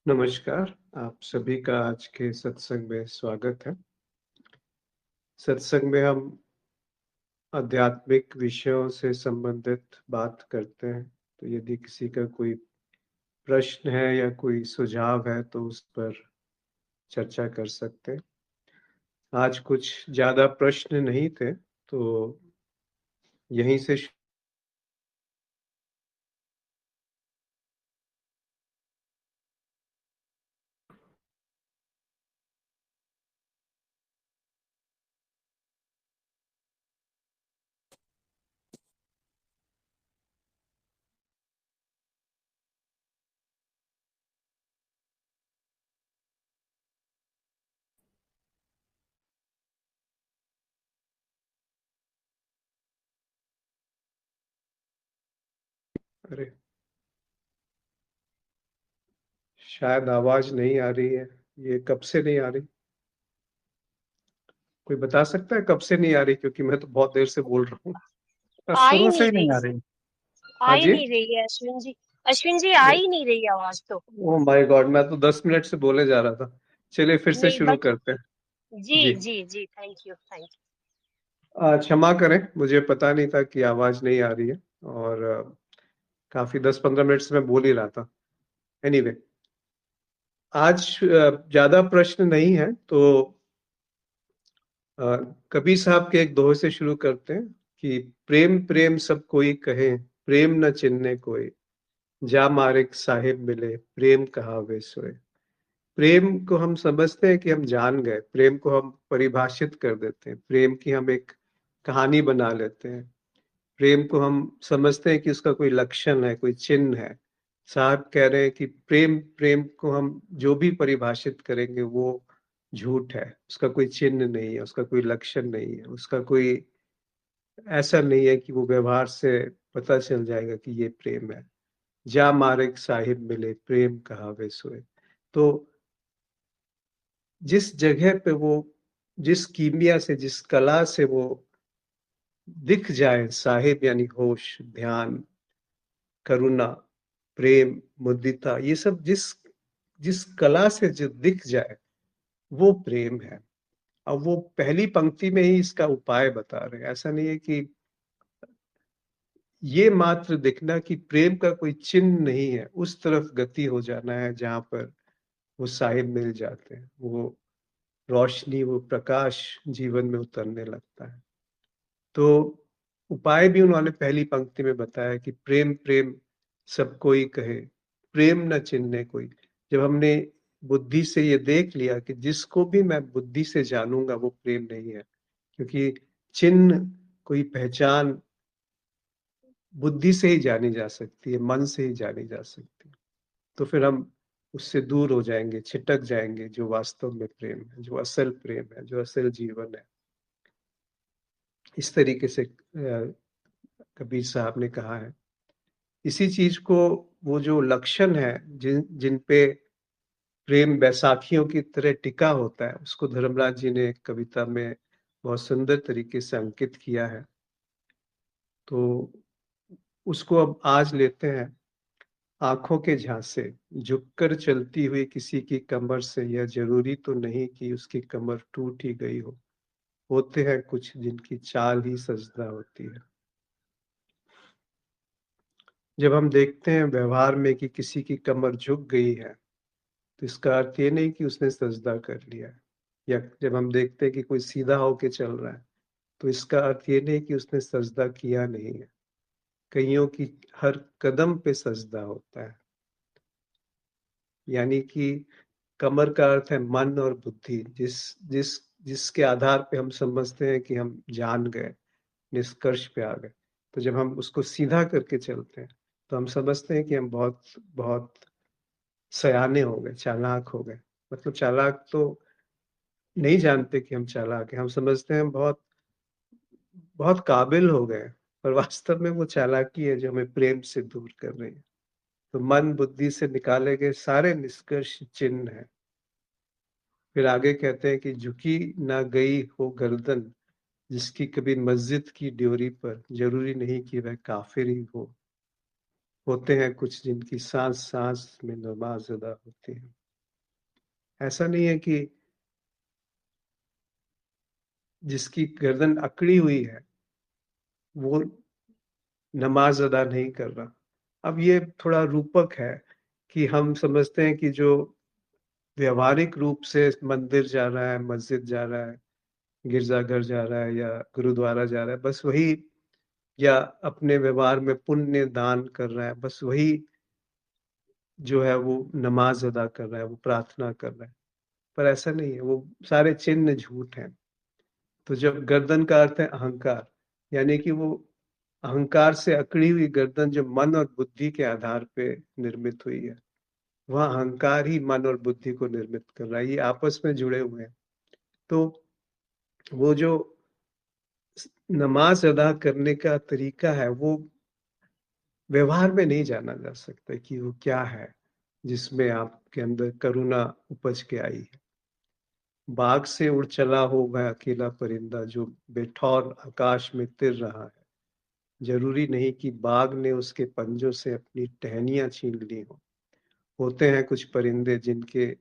नमस्कार, आप सभी का आज के सत्संग में स्वागत है। सत्संग में हम आध्यात्मिक विषयों से संबंधित बात करते हैं, तो यदि किसी का कोई प्रश्न है या कोई सुझाव है तो उस पर चर्चा कर सकते हैं। आज कुछ ज़्यादा प्रश्न नहीं थे, तो यहीं से अरे! शायद आवाज़ नहीं आ रही है। ये कब से नहीं आ रही? कोई बता सकता है कब से नहीं आ रही? क्योंकि मैं तो बहुत देर से बोल रहा हूँ। आ ही शुरू से नहीं ही नहीं रही आ रही। आ हाँ ही जी? नहीं रही है अश्विन जी। अश्विन जी आ ही नहीं रही आवाज तो। Oh my God! मैं तो 10 मिनट से बोले जा रहा था। चलिए फिर से नहीं शुरू बट करते हैं। जी जी। जी जी थैंक यू। क्षमा करें, मुझे पता नहीं था कि आवाज़ नहीं आ रही है और काफ़ी 10-15 मिनट से मैं बोल ही रहा था। एनीवे आज ज़्यादा प्रश्न नहीं है, तो अ, कबीर साहब के एक दोहे से शुरू करते हैं कि प्रेम प्रेम सब कोई कहे, प्रेम न चिन्हे कोई, जा मारिक साहिब मिले, प्रेम कहावे सोए। प्रेम को हम समझते हैं कि हम जान गए, प्रेम को हम परिभाषित कर देते हैं, प्रेम की हम एक कहानी बना लेते हैं, प्रेम को हम समझते हैं कि उसका कोई लक्षण है, कोई चिन्ह है। साहब कह रहे हैं कि प्रेम प्रेम को हम जो भी परिभाषित करेंगे वो झूठ है, उसका कोई चिन्ह नहीं है, उसका कोई लक्षण नहीं है, उसका कोई ऐसा नहीं है कि वो व्यवहार से पता चल जाएगा कि ये प्रेम है। जा मारिक साहिब मिले, प्रेम कहावे सोए। तो जिस जगह पे वो, जिस कीमिया से, जिस कला से वो दिख जाए, साहिब यानी होश, ध्यान, करुणा, प्रेम, मुदिता, ये सब जिस जिस कला से जो दिख जाए वो प्रेम है। अब वो पहली पंक्ति में ही इसका उपाय बता रहे हैं। ऐसा नहीं है कि ये मात्र दिखना कि प्रेम का कोई चिन्ह नहीं है, उस तरफ गति हो जाना है जहां पर वो साहिब मिल जाते हैं, वो रोशनी, वो प्रकाश जीवन में उतरने लगता है। तो उपाय भी उन्होंने पहली पंक्ति में बताया कि प्रेम प्रेम सब कोई कहे, प्रेम न चिन्हे कोई। जब हमने बुद्धि से ये देख लिया कि जिसको भी मैं बुद्धि से जानूंगा वो प्रेम नहीं है, क्योंकि चिन्ह, कोई पहचान बुद्धि से ही जानी जा सकती है, मन से ही जानी जा सकती है। तो फिर हम उससे दूर हो जाएंगे, छिटक जाएंगे जो वास्तव में प्रेम है, जो असल प्रेम है, जो असल जीवन है। इस तरीके से कबीर साहब ने कहा है। इसी चीज को, वो जो लक्षण है जिन जिन पे प्रेम बैसाखियों की तरह टिका होता है, उसको धर्मराज जी ने एक कविता में बहुत सुंदर तरीके से अंकित किया है। तो उसको अब आज लेते हैं। आंखों के झांसे, झुककर चलती हुई किसी की कमर से, यह जरूरी तो नहीं कि उसकी कमर टूट ही गई हो, होते हैं कुछ जिनकी चाल ही सजदा होती है। जब हम देखते हैं व्यवहार में कि किसी की कमर झुक गई है, तो इसका अर्थ ये नहीं कि उसने सजदा कर लिया है। या जब हम देखते हैं कि कोई सीधा होके चल रहा है, तो इसका अर्थ ये नहीं कि उसने सजदा किया नहीं है। कईयों की हर कदम पे सजदा होता है। यानी कि कमर का अर्थ है मन और बुद्धि, जिस जिस जिसके आधार पे हम समझते हैं कि हम जान गए, निष्कर्ष पे आ गए। तो जब हम उसको सीधा करके चलते हैं, तो हम समझते हैं कि हम बहुत बहुत सयाने हो गए, चालाक हो गए। मतलब चालाक तो नहीं जानते कि हम चालाक हैं, हम समझते हैं हम बहुत बहुत काबिल हो गए, पर वास्तव में वो चालाकी है जो हमें प्रेम से दूर कर रही है। तो मन बुद्धि से निकाले गए सारे निष्कर्ष चिन्ह है। फिर आगे कहते हैं कि झुकी ना गई हो गर्दन जिसकी कभी मस्जिद की ड्योरी पर, जरूरी नहीं कि वह काफिर ही हो। होते हैं कुछ जिनकी सांस-सांस में नमाज़ अदा होती है। ऐसा नहीं है कि जिसकी गर्दन अकड़ी हुई है, वो नमाज़ अदा नहीं कर रहा। अब ये थोड़ा रूपक है कि हम समझते हैं कि जो व्यावहारिक रूप से मंदिर जा रहा है, मस्जिद जा रहा है, गिरजाघर जा रहा है या गुरुद्वारा जा रहा है, बस वही, या अपने व्यवहार में पुण्य दान कर रहा है, बस वही जो है वो नमाज़ अदा कर रहा है, वो प्रार्थना कर रहा है। पर ऐसा नहीं है, वो सारे चिन्ह झूठ हैं। तो जब गर्दन का अर्थ है अहंकार, यानी कि वो अहंकार से अकड़ी हुई गर्दन जो मन और बुद्धि के आधार पे निर्मित हुई है, वह अहंकार ही मन और बुद्धि को निर्मित कर रहा है। ये आपस में जुड़े हुए हैं। तो वो जो नमाज अदा करने का तरीका है, वो व्यवहार में नहीं जाना जा सकता कि वो क्या है जिसमें आपके अंदर करुणा उपज के आई है। बाग से उड़ चला हो वह अकेला परिंदा जो बेठौर आकाश में तिर रहा है। जरूरी नहीं कि बाग ने उसके पंजों से अपनी टहनियां छीन ली हो। होते हैं कुछ परिंदे जिनके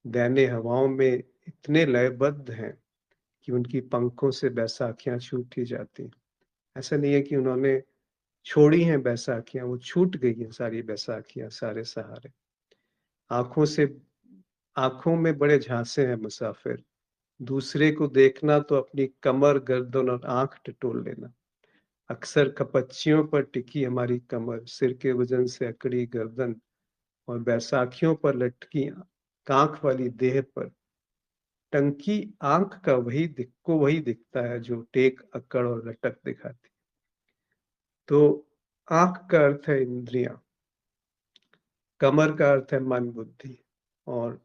दैने हवाओं में इतने लयबद्ध हैं कि उनकी पंखों से बैसाखियां छूट ही जाती हैं। ऐसा नहीं है कि उन्होंने छोड़ी हैं बैसाखियां, वो छूट गई हैं सारी बैसाखियां, सारे सहारे। आंखों से आंखों में बड़े झांसे हैं मुसाफिर। दूसरे को देखना तो अपनी कमर, गर्दन और आंख टटोल लेना। अक्सर कपच्चियों पर टिकी हमारी कमर, सिर के वजन से अकड़ी गर्दन और बैसाखियों पर लटकी कांख वाली देह पर टंकी आंख का वही दिखता है जो टेक, अकड़ और लटक दिखाती। तो आंख का अर्थ है इंद्रियां, कमर का अर्थ है मन बुद्धि, और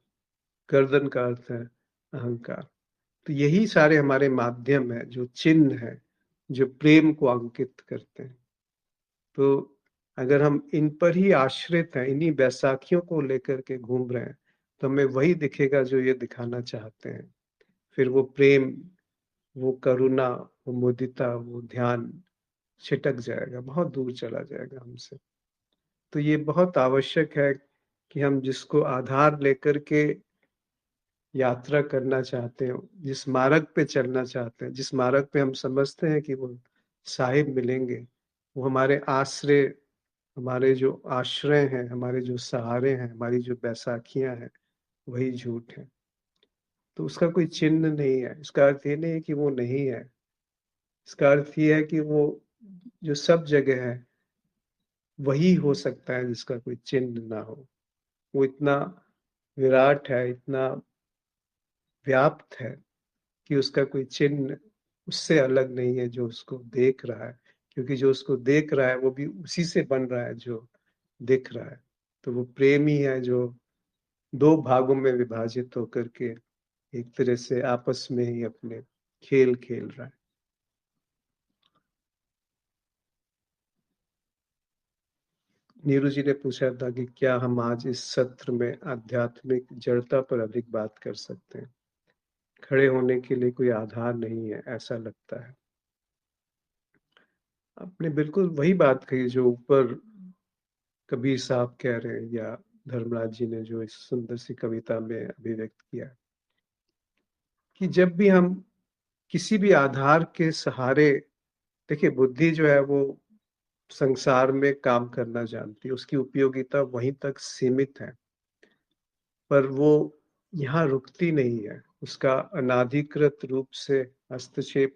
गर्दन का अर्थ है अहंकार। तो यही सारे हमारे माध्यम है, जो चिन्ह है, जो प्रेम को अंकित करते हैं। तो अगर हम इन पर ही आश्रित हैं, इन्हीं बैसाखियों को लेकर के घूम रहे हैं, तो हमें वही दिखेगा जो ये दिखाना चाहते हैं। फिर वो प्रेम, वो करुणा, वो मुदिता, वो ध्यान छिटक जाएगा, बहुत दूर चला जाएगा हमसे। तो ये बहुत आवश्यक है कि हम जिसको आधार लेकर के यात्रा करना चाहते हैं, जिस मार्ग पे चलना चाहते हैं, जिस मार्ग पे हम समझते हैं कि वो साहिब मिलेंगे, वो हमारे आश्रय, हमारे जो आश्रय हैं, हमारे जो सहारे हैं, हमारी जो बैसाखियां हैं, वही झूठ है। तो उसका कोई चिन्ह नहीं है। इसका अर्थ ये नहीं है कि वो नहीं है। इसका अर्थ ये है कि वो जो सब जगह है, वही हो सकता है जिसका कोई चिन्ह ना हो। वो इतना विराट है, इतना व्याप्त है कि उसका कोई चिन्ह उससे अलग नहीं है जो उसको देख रहा है। क्योंकि जो उसको देख रहा है वो भी उसी से बन रहा है जो दिख रहा है। तो वो प्रेम ही है जो दो भागों में विभाजित होकर के एक तरह से आपस में ही अपने खेल खेल रहा है। नीरू जी ने पूछा था कि क्या हम आज इस सत्र में आध्यात्मिक जड़ता पर अधिक बात कर सकते हैं। खड़े होने के लिए कोई आधार नहीं है, ऐसा लगता है। आपने बिल्कुल वही बात कही जो ऊपर कबीर साहब कह रहे हैं, या धर्मराज जी ने जो इस सुंदर सी कविता में अभिव्यक्त किया, कि जब भी हम किसी भी आधार के सहारे, देखिए बुद्धि जो है वो संसार में काम करना जानती है, उसकी उपयोगिता वहीं तक सीमित है, पर वो यहाँ रुकती नहीं है। उसका अनाधिकृत रूप से हस्तक्षेप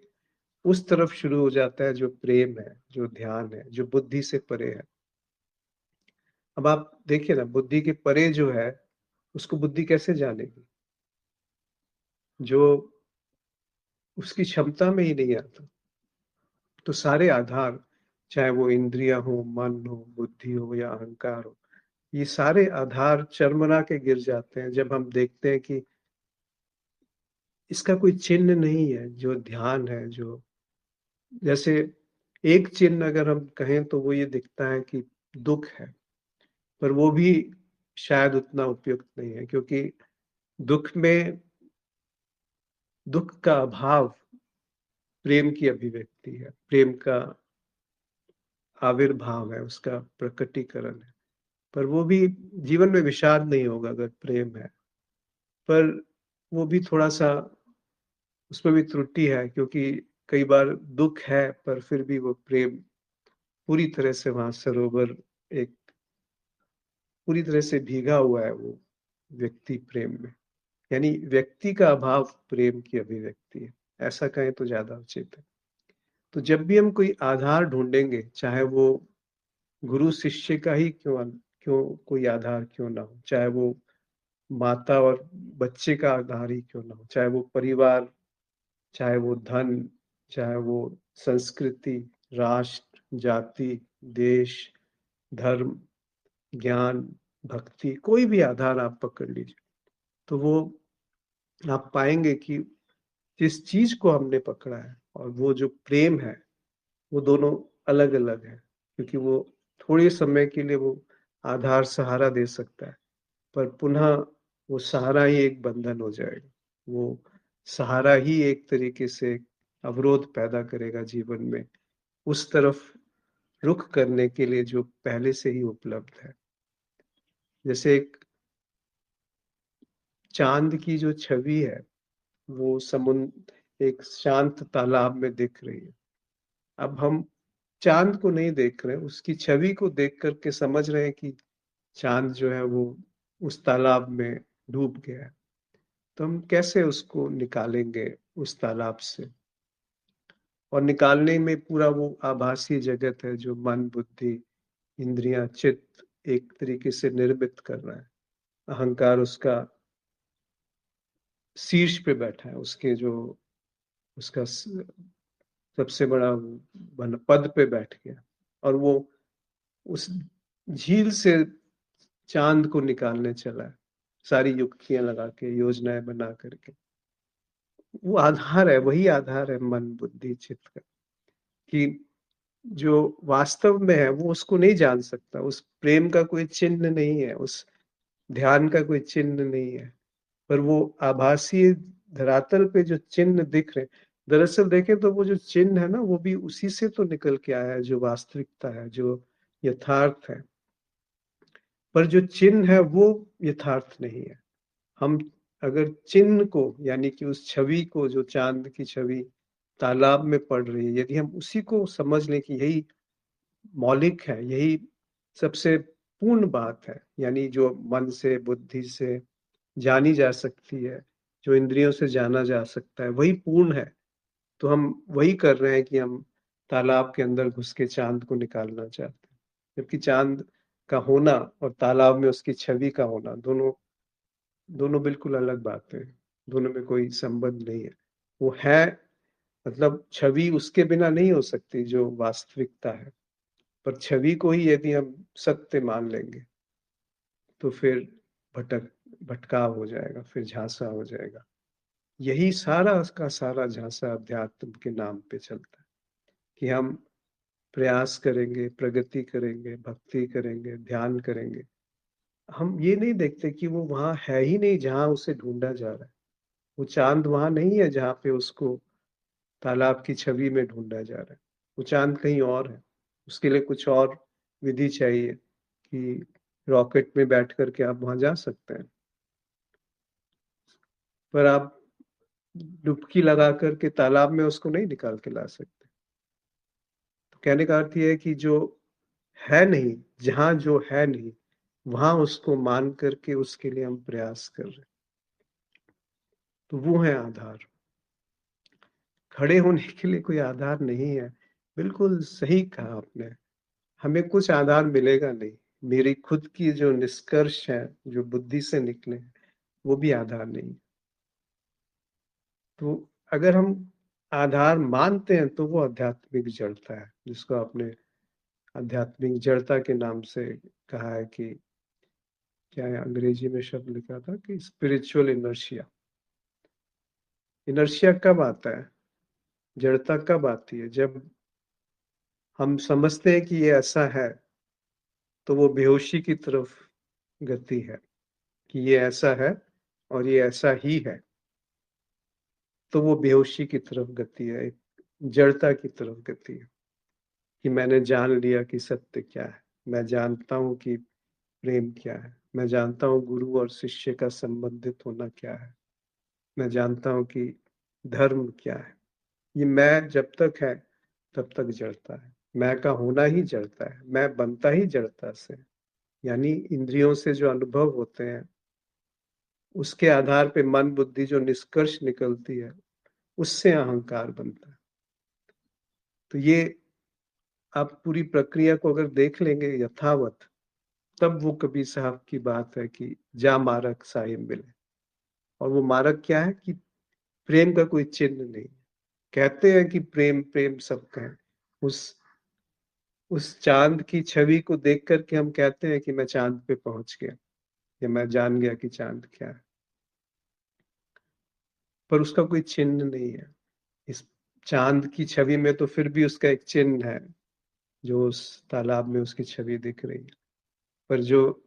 उस तरफ शुरू हो जाता है जो प्रेम है, जो ध्यान है, जो बुद्धि से परे है। अब आप देखिए ना, बुद्धि के परे जो है उसको बुद्धि कैसे जानेगी, जो उसकी क्षमता में ही नहीं आता। तो सारे आधार, चाहे वो इंद्रियां हो, मन हो, बुद्धि हो या अहंकार हो, ये सारे आधार चरमरा के गिर जाते हैं जब हम देखते हैं कि इसका कोई चिन्ह नहीं है जो ध्यान है। जो जैसे एक चिन्ह अगर हम कहें तो वो ये दिखता है कि दुख है, पर वो भी शायद उतना उपयुक्त नहीं है, क्योंकि दुख में, दुख का अभाव प्रेम की अभिव्यक्ति है, प्रेम का आविर्भाव है, उसका प्रकटीकरण है। पर वो भी जीवन में विषाद नहीं होगा अगर प्रेम है। पर वो भी थोड़ा-सा उसमें भी त्रुटि है, क्योंकि कई बार दुःख है पर फिर भी वो प्रेम पूरी तरह से वहाँ सरोवर एक पूरी तरह से भीगा हुआ है वो व्यक्ति प्रेम में। यानी व्यक्ति का अभाव प्रेम की अभिव्यक्ति है, ऐसा कहें तो ज़्यादा उचित है। तो जब भी हम कोई आधार ढूँढेंगे, चाहे वो गुरु शिष्य का ही क्यों कोई आधार क्यों ना हो, चाहे वो माता और बच्चे का आधार ही क्यों ना हो, चाहे वो परिवार, चाहे वो धन, चाहे वो संस्कृति, राष्ट्र, जाति, देश, धर्म, ज्ञान, भक्ति, कोई भी आधार आप पकड़ लीजिए, तो वो आप पाएँगे कि जिस चीज़ को हमने पकड़ा है और वो जो प्रेम है, वो दोनों अलग-अलग हैं। क्योंकि वो थोड़े समय के लिए वो आधार सहारा दे सकता है, पर पुनः वो सहारा ही एक बंधन हो जाएगा। वो सहारा ही एक तरीके से अवरोध पैदा करेगा जीवन में, उस तरफ रुख करने के लिए जो पहले से ही उपलब्ध है। जैसे एक चाँद की जो छवि है, वो एक शांत तालाब में दिख रही है। अब हम चाँद को नहीं देख रहे हैं, उसकी छवि को देख कर के समझ रहे हैं कि चाँद जो है वो उस तालाब में डूब गया है। तो हम कैसे उसको निकालेंगे उस तालाब से? और निकालने में पूरा वो आभासी जगत है जो मन, बुद्धि, इंद्रियाँ, चित्त एक तरीके से निर्मित कर रहा है। अहंकार उसका शीर्ष पे बैठा है, उसके जो उसका सबसे बड़ा पद पे बैठ गया, और वो उस झील से चांद को निकालने चला है, सारी युक्तियां लगा के, योजनाएं बना करके। वो आधार है, वही आधार है मन, बुद्धि, चित्त का, कि जो वास्तव में है वो उसको नहीं जान सकता। उस प्रेम का कोई चिन्ह नहीं है, उस ध्यान का कोई चिन्ह नहीं है, पर वो आभासी धरातल पे जो चिन्ह दिख रहे, दरअसल देखें तो वो जो चिन्ह है ना, वो भी उसी से तो निकल के आया है जो वास्तविकता है, जो यथार्थ है। पर जो चिन्ह है वो यथार्थ नहीं है। हम अगर चिन्ह को, यानी कि उस छवि को, जो चांद की छवि तालाब में पड़ रही है, यदि हम उसी को समझ लें कि यही मौलिक है, यही सबसे पूर्ण बात है, यानी जो मन से, बुद्धि से जानी जा सकती है, जो इंद्रियों से जाना जा सकता है, वही पूर्ण है। तो हम वही कर रहे हैं कि हम तालाब के अंदर घुस के चांद को निकालना चाहते हैं, जबकि चांद का होना और तालाब में उसकी छवि का होना, दोनों दोनों बिल्कुल अलग बातें हैं। दोनों में कोई संबंध नहीं है। वो है, मतलब छवि उसके बिना नहीं हो सकती जो वास्तविकता है, पर छवि को ही यदि हम सत्य मान लेंगे, तो फिर भटक भटकाव हो जाएगा, फिर झांसा हो जाएगा। यही सारा का सारा झांसा अध्यात्म के नाम पे चलता है, कि हम प्रयास करेंगे, प्रगति करेंगे, भक्ति करेंगे, ध्यान करेंगे। हम ये नहीं देखते कि वो वहाँ है ही नहीं जहाँ उसे ढूँढा जा रहा है। वो चाँद वहाँ नहीं है जहाँ पे उसको तालाब की छवि में ढूँढा जा रहा है। वो चाँद कहीं और है। उसके लिए कुछ और विधि चाहिए कि रॉकेट में बैठ कर के आप वहाँ जा सकते हैं। पर आप डुबकी लगा कर के तालाब में उसको नहीं निकाल के ला सकते। तो कहने का अर्थ ये है कि जो है नहीं, जहाँ जो है नहीं, वहाँ उसको मान कर के उसके लिए हम प्रयास कर रहे हैं। तो वो है आधार। खड़े होने के लिए कोई आधार नहीं है। बिल्कुल सही कहा आपने। हमें कुछ आधार मिलेगा नहीं। मेरी खुद की जो निष्कर्ष है, जो बुद्धि से निकले हैं, वो भी आधार नहीं। तो अगर हम आधार मानते हैं तो वो आध्यात्मिक जड़ता है, जिसको आपने आध्यात्मिक जड़ता के नाम से कहा है कि क्या है, अंग्रेजी में शब्द लिखा था कि स्पिरिचुअल इनर्शिया। इनर्शिया कब आता है, जड़ता कब आती है? जब हम समझते हैं कि ये ऐसा है, तो वो बेहोशी की तरफ गति है, कि ये ऐसा है और ये ऐसा ही है, तो वो बेहोशी की तरफ गति है, एक जड़ता की तरफ गति है। कि मैंने जान लिया कि सत्य क्या है, मैं जानता हूँ कि प्रेम क्या है, मैं जानता हूँ गुरु और शिष्य का संबंधित होना क्या है, मैं जानता हूँ कि धर्म क्या है। ये मैं जब तक है तब तक जड़ता है, मैं का होना ही जड़ता है, मैं बनता ही जड़ता से। यानी इंद्रियों से जो अनुभव होते हैं उसके आधार पे मन बुद्धि जो निष्कर्ष निकलती है उससे अहंकार बनता है। तो ये आप पूरी प्रक्रिया को अगर देख लेंगे यथावत, तब वो कबीर साहब की बात है कि जा मारक साहिब मिले। और वो मारक क्या है कि प्रेम का कोई चिन्ह नहीं। कहते हैं कि प्रेम प्रेम सबका है। उस उस चांद की छवि को देख करके हम कहते हैं कि मैं चांद पे पहुंच गया या मैं जान गया कि चांद क्या है, पर उसका कोई चिन्ह नहीं है। इस चांद की छवि में तो फिर भी उसका एक चिन्ह है, जो उस तालाब में उसकी छवि दिख रही है। पर जो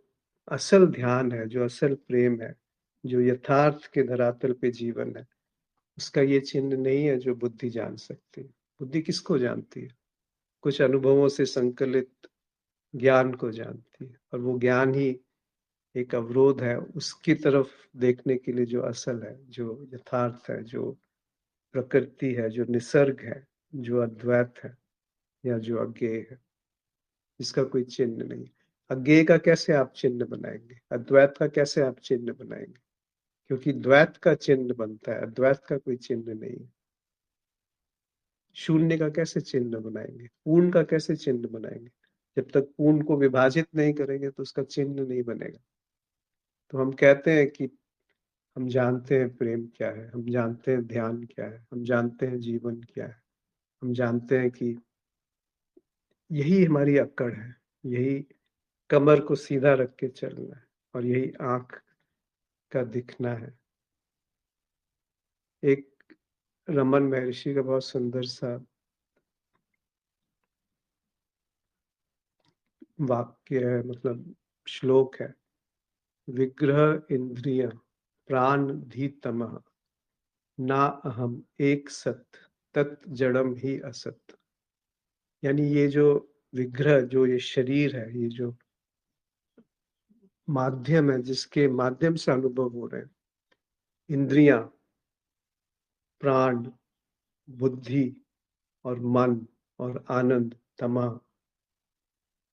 असल ध्यान है, जो असल प्रेम है, जो यथार्थ के धरातल पे जीवन है, उसका ये चिन्ह नहीं है जो बुद्धि जान सकती है। बुद्धि किसको जानती है? कुछ अनुभवों से संकलित ज्ञान को जानती है, और वो ज्ञान ही एक अवरोध है उसकी तरफ देखने के लिए, जो असल है, जो यथार्थ है, जो प्रकृति है, जो निसर्ग है, जो अद्वैत है या जो अज्ञेय है। इसका कोई चिन्ह नहीं। अज्ञेय का कैसे आप चिन्ह बनाएंगे? अद्वैत का कैसे आप चिन्ह बनाएंगे? क्योंकि द्वैत का चिन्ह बनता है, अद्वैत का कोई चिन्ह नहीं है। शून्य का कैसे चिन्ह बनाएंगे? पूर्ण का कैसे चिन्ह बनाएंगे? जब तक पूर्ण को विभाजित नहीं करेंगे तो उसका चिन्ह नहीं बनेगा। तो हम कहते हैं कि हम जानते हैं प्रेम क्या है, हम जानते हैं ध्यान क्या है, हम जानते हैं जीवन क्या है, हम जानते हैं कि यही हमारी अक्कड़ है, यही कमर को सीधा रख के चलना है, और यही आंख का दिखना है। एक रमन महर्षि का बहुत सुंदर सा वाक्य है, मतलब श्लोक है। विग्रह इंद्रिय प्राण धी तमः ना अहम एक सत तत् जड़म ही असत। यानी ये जो विग्रह, जो ये शरीर है, ये जो माध्यम है जिसके माध्यम से अनुभव हो रहे हैं, इंद्रियां, प्राण, बुद्धि और मन और आनंद, तमा,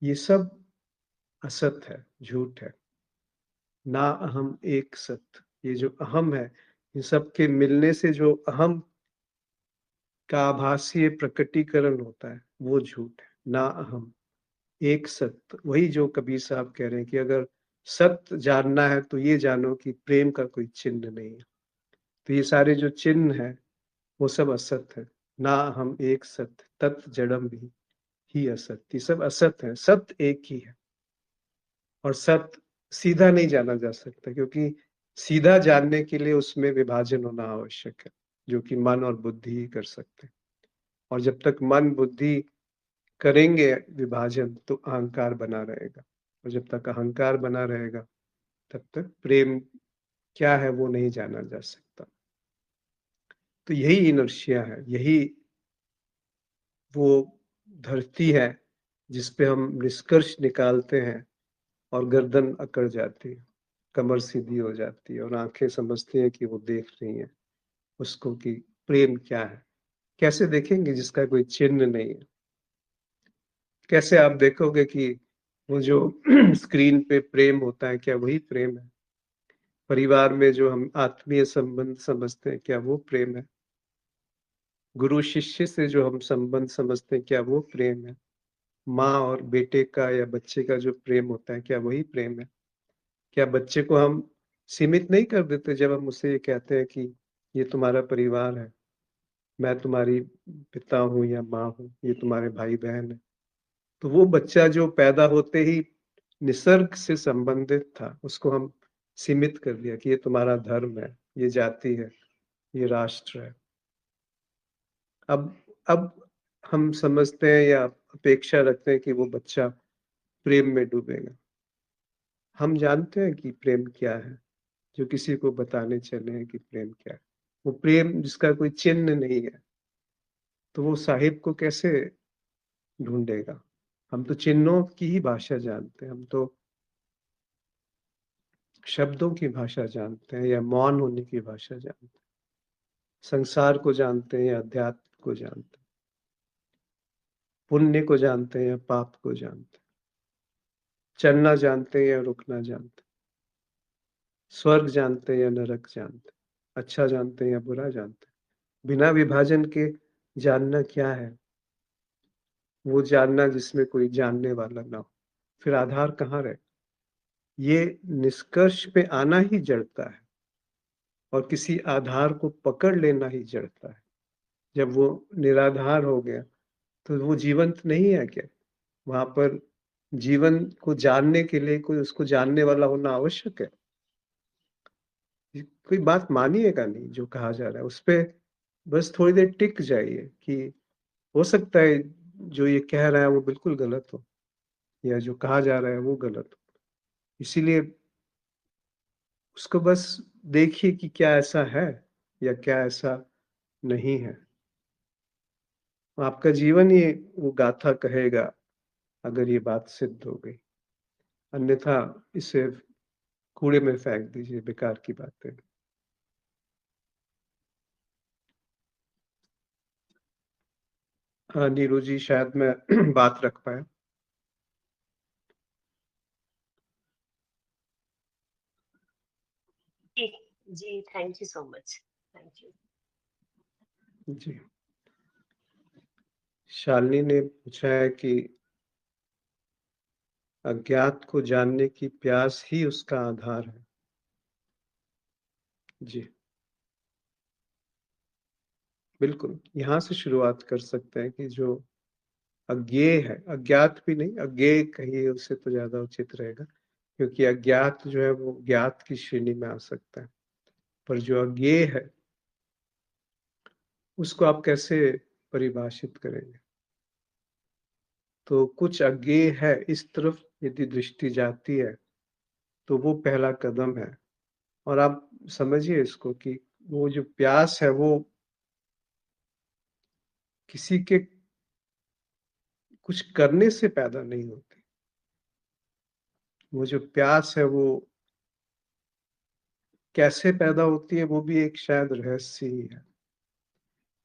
ये सब असत है, झूठ है। ना अहम एक सत, ये जो अहम है, इन सब के मिलने से जो अहम का आभासीय प्रकटीकरण होता है वो झूठ है। ना अहम एक सत्य, वही जो कबीर साहब कह रहे हैं कि अगर सत्य जानना है तो ये जानो कि प्रेम का कोई चिन्ह नहीं है। तो ये सारे जो चिन्ह है वो सब असत्य है। ना हम एक सत्य तत् जड़म ही असत्य, ये सब असत्य है, सत्य एक ही है। और सत्य सीधा नहीं जाना जा सकता, क्योंकि सीधा जानने के लिए उसमें विभाजन होना आवश्यक है, जो कि मन और बुद्धि ही कर सकते हैं। और जब तक मन बुद्धि करेंगे विभाजन तो अहंकार बना रहेगा, और जब तक अहंकार बना रहेगा तब तक प्रेम क्या है वो नहीं जाना जा सकता। तो यही इनर्शिया है, यही वो धरती है जिस पे हम निष्कर्ष निकालते हैं और गर्दन अकड़ जाती है, कमर सीधी हो जाती है और आंखें समझती हैं कि वो देख रही हैं उसको कि प्रेम क्या है। कैसे देखेंगे जिसका कोई चिन्ह नहीं है? कैसे आप देखोगे कि वो जो स्क्रीन पे प्रेम होता है क्या वही प्रेम है? परिवार में जो हम आत्मीय संबंध समझते हैं क्या वो प्रेम है? गुरु शिष्य से जो हम संबंध समझते हैं क्या वो प्रेम है? माँ और बेटे का या बच्चे का जो प्रेम होता है क्या वही प्रेम है? क्या बच्चे को हम सीमित नहीं कर देते जब हम उसे ये कहते हैं कि ये तुम्हारा परिवार है, मैं तुम्हारी पिता हूँ या माँ हूँ, ये तुम्हारे भाई बहन है? तो वो बच्चा जो पैदा होते ही निसर्ग से संबंधित था, उसको हम सीमित कर दिया कि ये तुम्हारा धर्म है, ये जाति है, ये राष्ट्र है। अब हम समझते हैं या अपेक्षा रखते हैं कि वो बच्चा प्रेम में डूबेगा। हम जानते हैं कि प्रेम क्या है, जो किसी को बताने चले हैं कि प्रेम क्या है। वो प्रेम जिसका कोई चिन्ह नहीं है, तो वो साहिब को कैसे ढूँढेगा। हम तो चिन्हों की ही भाषा जानते हैं, हम तो शब्दों की भाषा जानते हैं या मौन होने की भाषा जानते हैं। संसार को जानते हैं या अध्यात्म को जानते हैं। पुण्य को जानते हैं या पाप को जानते हैं। चलना जानते हैं या रुकना जानते हैं। स्वर्ग जानते हैं या नरक जानते हैं। अच्छा जानते हैं या बुरा जानते हैं। बिना विभाजन के जानना क्या है? वो जानना जिसमें कोई जानने वाला ना हो। फिर आधार कहाँ रहे? ये निष्कर्ष पे आना ही जड़ता है और किसी आधार को पकड़ लेना ही जड़ता है। जब वो निराधार हो गया तो वो जीवंत नहीं है क्या? वहां पर जीवन को जानने के लिए कोई उसको जानने वाला होना आवश्यक है। कोई बात मानिएगा नहीं जो कहा जा रहा है, उस पे बस थोड़ी देर टिक जाइए कि हो सकता है जो ये कह रहा है वो बिल्कुल गलत हो या जो कहा जा रहा है वो गलत हो। इसीलिए उसको बस देखिए कि क्या ऐसा है या क्या ऐसा नहीं है। आपका जीवन ही वो गाथा कहेगा अगर ये बात सिद्ध हो गई। अन्यथा इसे कूड़े में फेंक दीजिए, बेकार की बातें। हाँ, नीरू जी शायद मैं बात रख पाया। जी, जी, thank you so much. Thank you. जी। शालिनी ने पूछा है कि अज्ञात को जानने की प्यास ही उसका आधार है। जी, बिल्कुल। यहाँ से शुरुआत कर सकते हैं कि जो अज्ञेय है, अज्ञात भी नहीं, अज्ञेय कहिए उससे तो ज़्यादा उचित रहेगा, क्योंकि अज्ञात जो है वो ज्ञात की श्रेणी में आ सकता है। पर जो अज्ञेय है, उसको आप कैसे परिभाषित करेंगे? तो कुछ अज्ञेय है, इस तरफ यदि दृष्टि जाती है, तो वो पहला कदम है। और आप समझिए इसको कि वो जो प्यास है, वो किसी के कुछ करने से पैदा नहीं होती। वो जो प्यास है, वो कैसे पैदा होती है, वो भी एक शायद रहस्य ही है।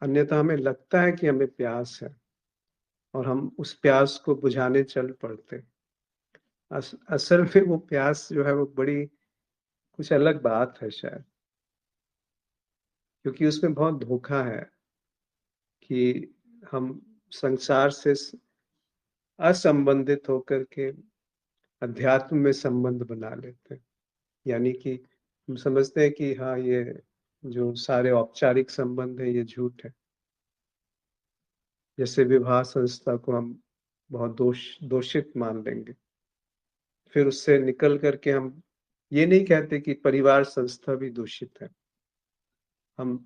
अन्यथा हमें लगता है कि हमें प्यास है और हम उस प्यास को बुझाने चल पड़ते हैं। असल में वो प्यास जो है वो बड़ी कुछ अलग बात है शायद, क्योंकि उसमें बहुत धोखा है कि हम संसार से असंबंधित होकर के अध्यात्म में संबंध बना लेते हैं। यानी कि हम समझते हैं कि हाँ, ये जो सारे औपचारिक संबंध है ये झूठ है। जैसे विवाह संस्था को हम बहुत दोषित मान लेंगे। फिर उससे निकल करके हम ये नहीं कहते कि परिवार संस्था भी दूषित है। हम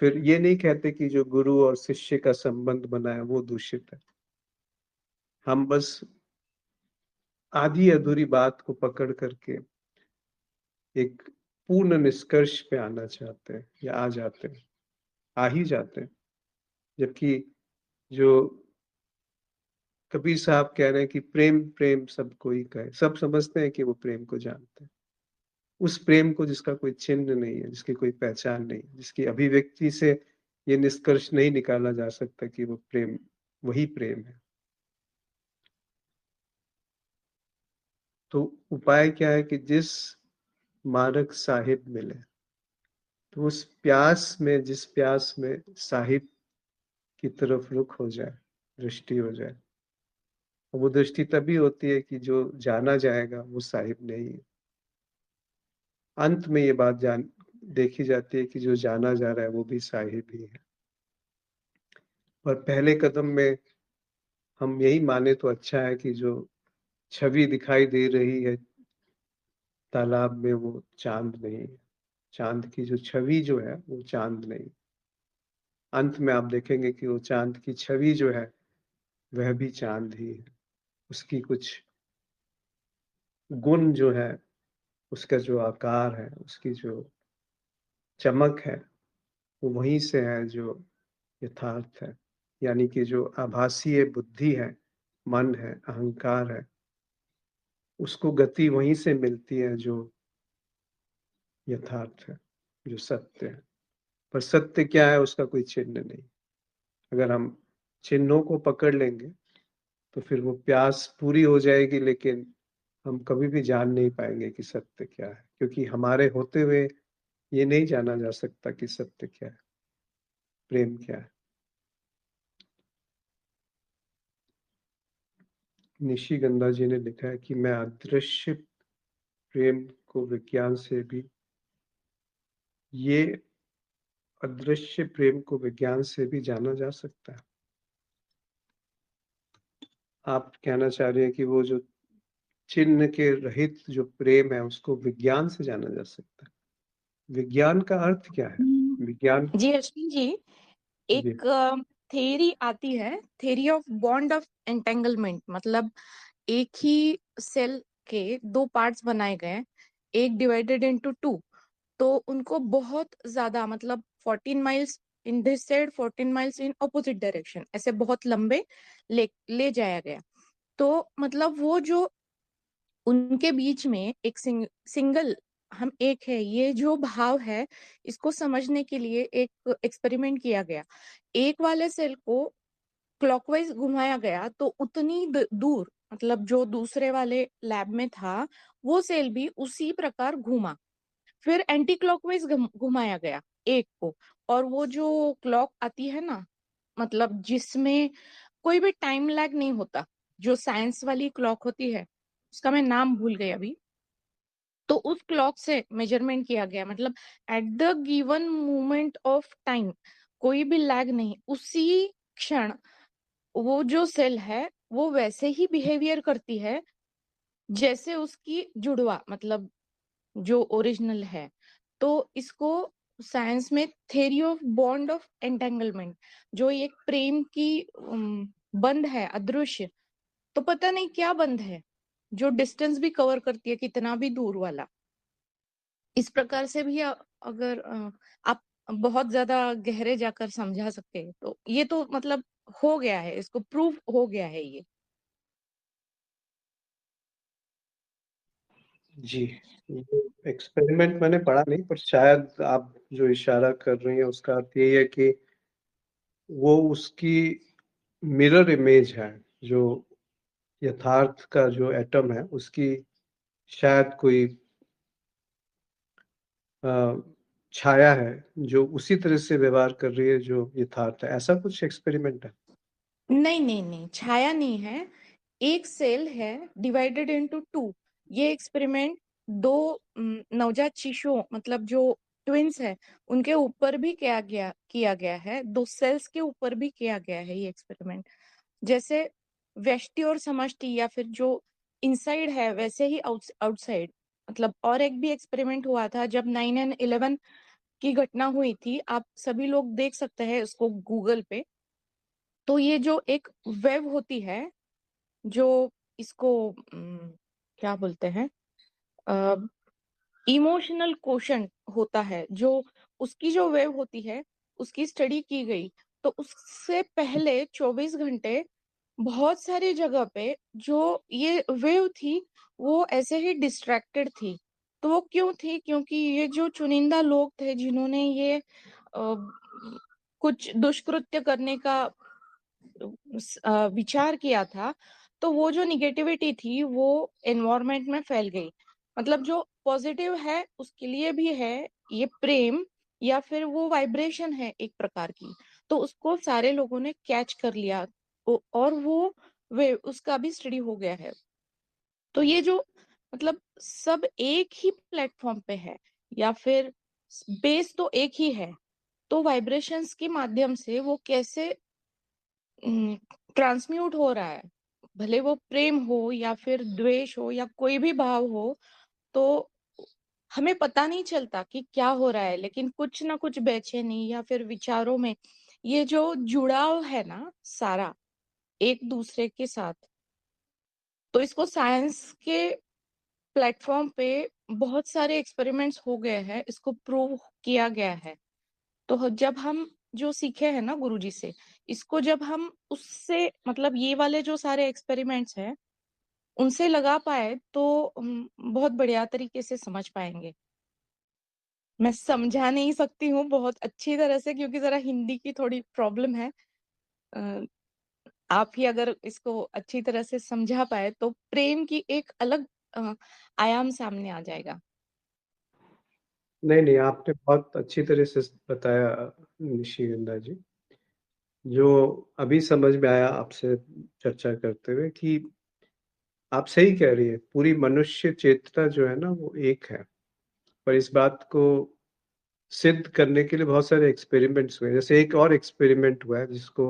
फिर ये नहीं कहते कि जो गुरु और शिष्य का संबंध बना है वो दूषित है। हम बस आधी अधूरी बात को पकड़ करके एक पूर्ण निष्कर्ष पे आना चाहते हैं या आ जाते हैं, आ ही जाते हैं। जबकि जो कबीर साहब कह रहे हैं कि प्रेम प्रेम सब कोई कहे, सब समझते हैं कि वो प्रेम को जानते हैं। उस प्रेम को जिसका कोई चिन्ह नहीं है, जिसकी कोई पहचान नहीं है, जिसकी अभिव्यक्ति से ये निष्कर्ष नहीं निकाला जा सकता कि वो प्रेम वही प्रेम है। तो उपाय क्या है कि जिस मार्ग साहिब मिले, तो उस प्यास में, जिस प्यास में साहिब की तरफ रुख हो जाए, दृष्टि हो जाए। वो दृष्टि तभी होती है कि जो जाना जाएगा वो साहिब नहीं है। अंत में ये बात जान देखी जाती है कि जो जाना जा रहा है वो भी साहिब ही है। और पहले कदम में हम यही माने तो अच्छा है कि जो छवि दिखाई दे रही है तालाब में, वो चांद नहीं है। चांद की जो छवि जो है वो चांद नहीं। अंत में आप देखेंगे कि वो चांद की छवि जो है वह भी चांद ही है। उसकी कुछ गुण जो है, उसका जो आकार है, उसकी जो चमक है, वो वहीं से है जो यथार्थ है। यानी कि जो आभासीय बुद्धि है मन है, अहंकार है, उसको गति वहीं से मिलती है जो यथार्थ है, जो सत्य है। पर सत्य क्या है उसका कोई चिन्ह नहीं। अगर हम चिन्हों को पकड़ लेंगे तो फिर वो प्यास पूरी हो जाएगी, लेकिन हम कभी भी जान नहीं पाएंगे कि सत्य क्या है, क्योंकि हमारे होते हुए ये नहीं जाना जा सकता कि सत्य क्या है, प्रेम क्या है। निशिगंधा जी ने लिखा है कि मैं अदृश्य प्रेम को विज्ञान से भी ये अदृश्य प्रेम को विज्ञान से भी जाना जा सकता है। आप कहना चाह रहे हैं कि वो जो चिन्ह के रहित जो प्रेम है उसको विज्ञान से जाना जा सकता है। विज्ञान का अर्थ क्या है? विज्ञान। जी अश्विन जी, जी। एक थेरी आती है, theory of bond of entanglement. मतलब एक ही सेल के दो पार्ट्स बनाए गए, एक डिवाइडेड इनटू टू, तो उनको बहुत ज्यादा, मतलब 14 miles in this side, 14 miles in opposite direction, ऐसे बहुत लंबे ले जाया गया। तो मतलब वो जो उनके बीच में एक सिंगल हम एक है, ये जो भाव है, इसको समझने के लिए एक एक्सपेरिमेंट किया गया। एक वाले सेल को क्लॉकवाइज घुमाया गया तो उतनी दूर, मतलब जो दूसरे वाले लैब में था, वो सेल भी उसी प्रकार घूमा। फिर एंटी क्लॉकवाइज घुमाया गया एक को, और वो जो क्लॉक आती है ना, मतलब जिसमें कोई भी टाइम लैग नहीं होता, जो साइंस वाली क्लॉक होती है, उसका मैं नाम भूल गई अभी, तो उस क्लॉक से मेजरमेंट किया गया। मतलब at the given moment of time कोई भी लैग नहीं, उसी क्षण वो जो सेल है वो वैसे ही बिहेवियर करती है जैसे उसकी जुड़वा, मतलब जो ओरिजिनल है। तो इसको साइंस में theory of bond of entanglement, जो एक प्रेम की बंध है अदृश्य, तो पता नहीं क्या बंध है जो डिस्टेंस भी कवर करती है, कितना भी दूर वाला। इस प्रकार से भी अगर आप बहुत ज्यादा गहरे जाकर समझा सकते हैं, तो ये तो मतलब हो गया है, इसको प्रूव हो गया है ये। जी। ये एक्सपेरिमेंट मैंने पढ़ा नहीं, पर शायद आप जो इशारा कर रही हैं उसका अर्थ यही है कि वो उसकी मिरर इमेज है, जो यथार्थ का जो एटम है उसकी शायद कोई अ, छाया है जो उसी तरह से व्यवहार कर रही है जो यथार्थ है। ऐसा कुछ एक्सपेरिमेंट है? नहीं नहीं नहीं, छाया नहीं है, एक सेल है डिवाइडेड इनटू टू। ये एक्सपेरिमेंट दो नवजात शिशुओं, मतलब जो ट्विंस है, उनके ऊपर भी किया गया है, दो सेल्स के ऊपर भी किया गया है ये एक्सपेरिमेंट। जैसे व्यष्टि और समष्टि, या फिर जो इनसाइड है वैसे ही आउटसाइड। मतलब और एक भी एक्सपेरिमेंट हुआ था जब 9/11 की घटना हुई थी, आप सभी लोग देख सकते हैं उसको गूगल पे। तो ये जो एक वेव होती है, जो इसको क्या बोलते हैं, इमोशनल क्वोशंट होता है, जो उसकी जो वेव होती है, उसकी स्टडी की गई। तो उससे पहले 24 घंटे बहुत सारी जगह पे जो ये वेव थी, वो ऐसे ही डिस्ट्रैक्टेड थी। तो वो क्यों थी? क्योंकि ये जो चुनिंदा लोग थे जिन्होंने ये कुछ दुष्कृत्य करने का विचार किया था, तो वो जो निगेटिविटी थी वो एनवायरनमेंट में फैल गई। मतलब जो पॉजिटिव है उसके लिए भी है ये प्रेम, या फिर वो वाइब्रेशन है एक प्रकार की, तो उसको सारे लोगों ने कैच कर लिया। और वो वे उसका भी स्टडी हो गया है। तो ये जो, मतलब सब एक ही प्लेटफॉर्म पे है, या फिर बेस तो एक ही है, तो वाइब्रेशंस के माध्यम से वो कैसे ट्रांसम्यूट हो रहा है, भले वो प्रेम हो या फिर द्वेष हो या कोई भी भाव हो, तो हमें पता नहीं चलता कि क्या हो रहा है, लेकिन कुछ ना कुछ बेचैनी या फिर विचारों में ये जो जुड़ाव है ना सारा एक दूसरे के साथ, तो इसको साइंस के प्लेटफॉर्म पे बहुत सारे एक्सपेरिमेंट्स हो गए हैं, इसको प्रूव किया गया है। तो जब हम जो सीखे हैं ना गुरुजी से, इसको जब हम उससे मतलब ये वाले जो सारे एक्सपेरिमेंट्स हैं उनसे लगा पाए तो बहुत बढ़िया तरीके से समझ पाएंगे। मैं समझा नहीं सकती हूँ बहुत अच्छी तरह से क्योंकि जरा हिंदी की थोड़ी प्रॉब्लम है। अ, आप ही अगर इसको अच्छी तरह से समझा पाए तो प्रेम की एक अलग आयाम सामने आ जाएगा। नहीं, नहीं, आपने बहुत अच्छी तरह से बताया निशिगंधा जी। जो अभी समझ में आया आपसे चर्चा करते हुए कि आप सही कह रही है, पूरी मनुष्य चेतना जो है ना वो एक है। पर इस बात को सिद्ध करने के लिए बहुत सारे एक्सपेरिमेंट्स हुए। जैसे एक और एक्सपेरिमेंट हुआ है जिसको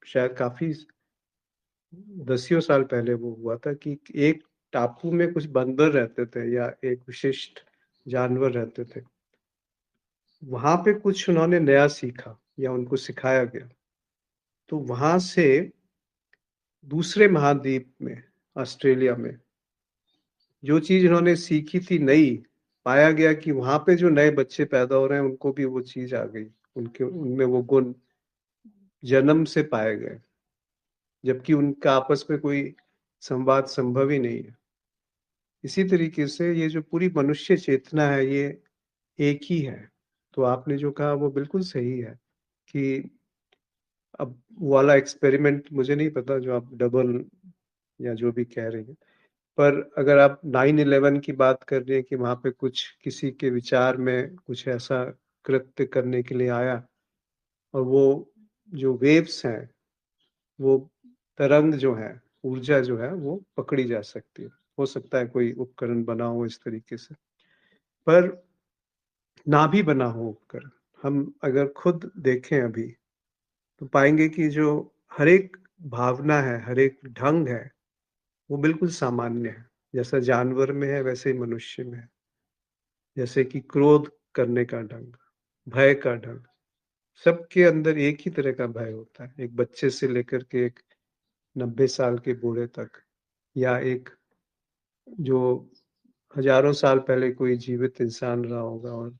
शायद काफ़ी दसियों साल पहले वो हुआ था कि एक टापू में कुछ बंदर रहते थे या एक विशिष्ट जानवर रहते थे। वहाँ पे कुछ उन्होंने नया सीखा या उनको सिखाया गया। तो वहाँ से दूसरे महाद्वीप में, ऑस्ट्रेलिया में, जो चीज़ उन्होंने सीखी थी नई, पाया गया कि वहाँ पे जो नए बच्चे पैदा हो रहे हैं उनको भी वो चीज़ आ गई। उनके उनमें वो गुण जन्म से पाए गए, जबकि उनका आपस में कोई संवाद संभव ही नहीं है। इसी तरीके से ये जो पूरी मनुष्य चेतना है ये एक ही है। तो आपने जो कहा वो बिल्कुल सही है कि अब वो वाला एक्सपेरिमेंट मुझे नहीं पता जो आप डबल या जो भी कह रही हैं। पर अगर आप 9/11 की बात कर रही हैं कि वहाँ पे कुछ किसी के विचार में कुछ ऐसा कृत्य करने के लिए आया और वो जो वेव्स हैं, वो तरंग जो है, ऊर्जा जो है वो पकड़ी जा सकती है। हो सकता है कोई उपकरण बना हो इस तरीके से, पर ना भी बना हो उपकरण, हम अगर खुद देखें अभी तो पाएंगे कि जो हर एक भावना है, हर एक ढंग है, वो बिल्कुल सामान्य है। जैसा जानवर में है वैसे ही मनुष्य में है। जैसे कि क्रोध करने का ढंग, भय का ढंग, सबके अंदर एक ही तरह का भय होता है। एक बच्चे से लेकर के एक 90 साल के बूढ़े तक, या एक जो हजारों साल पहले कोई जीवित इंसान रहा होगा और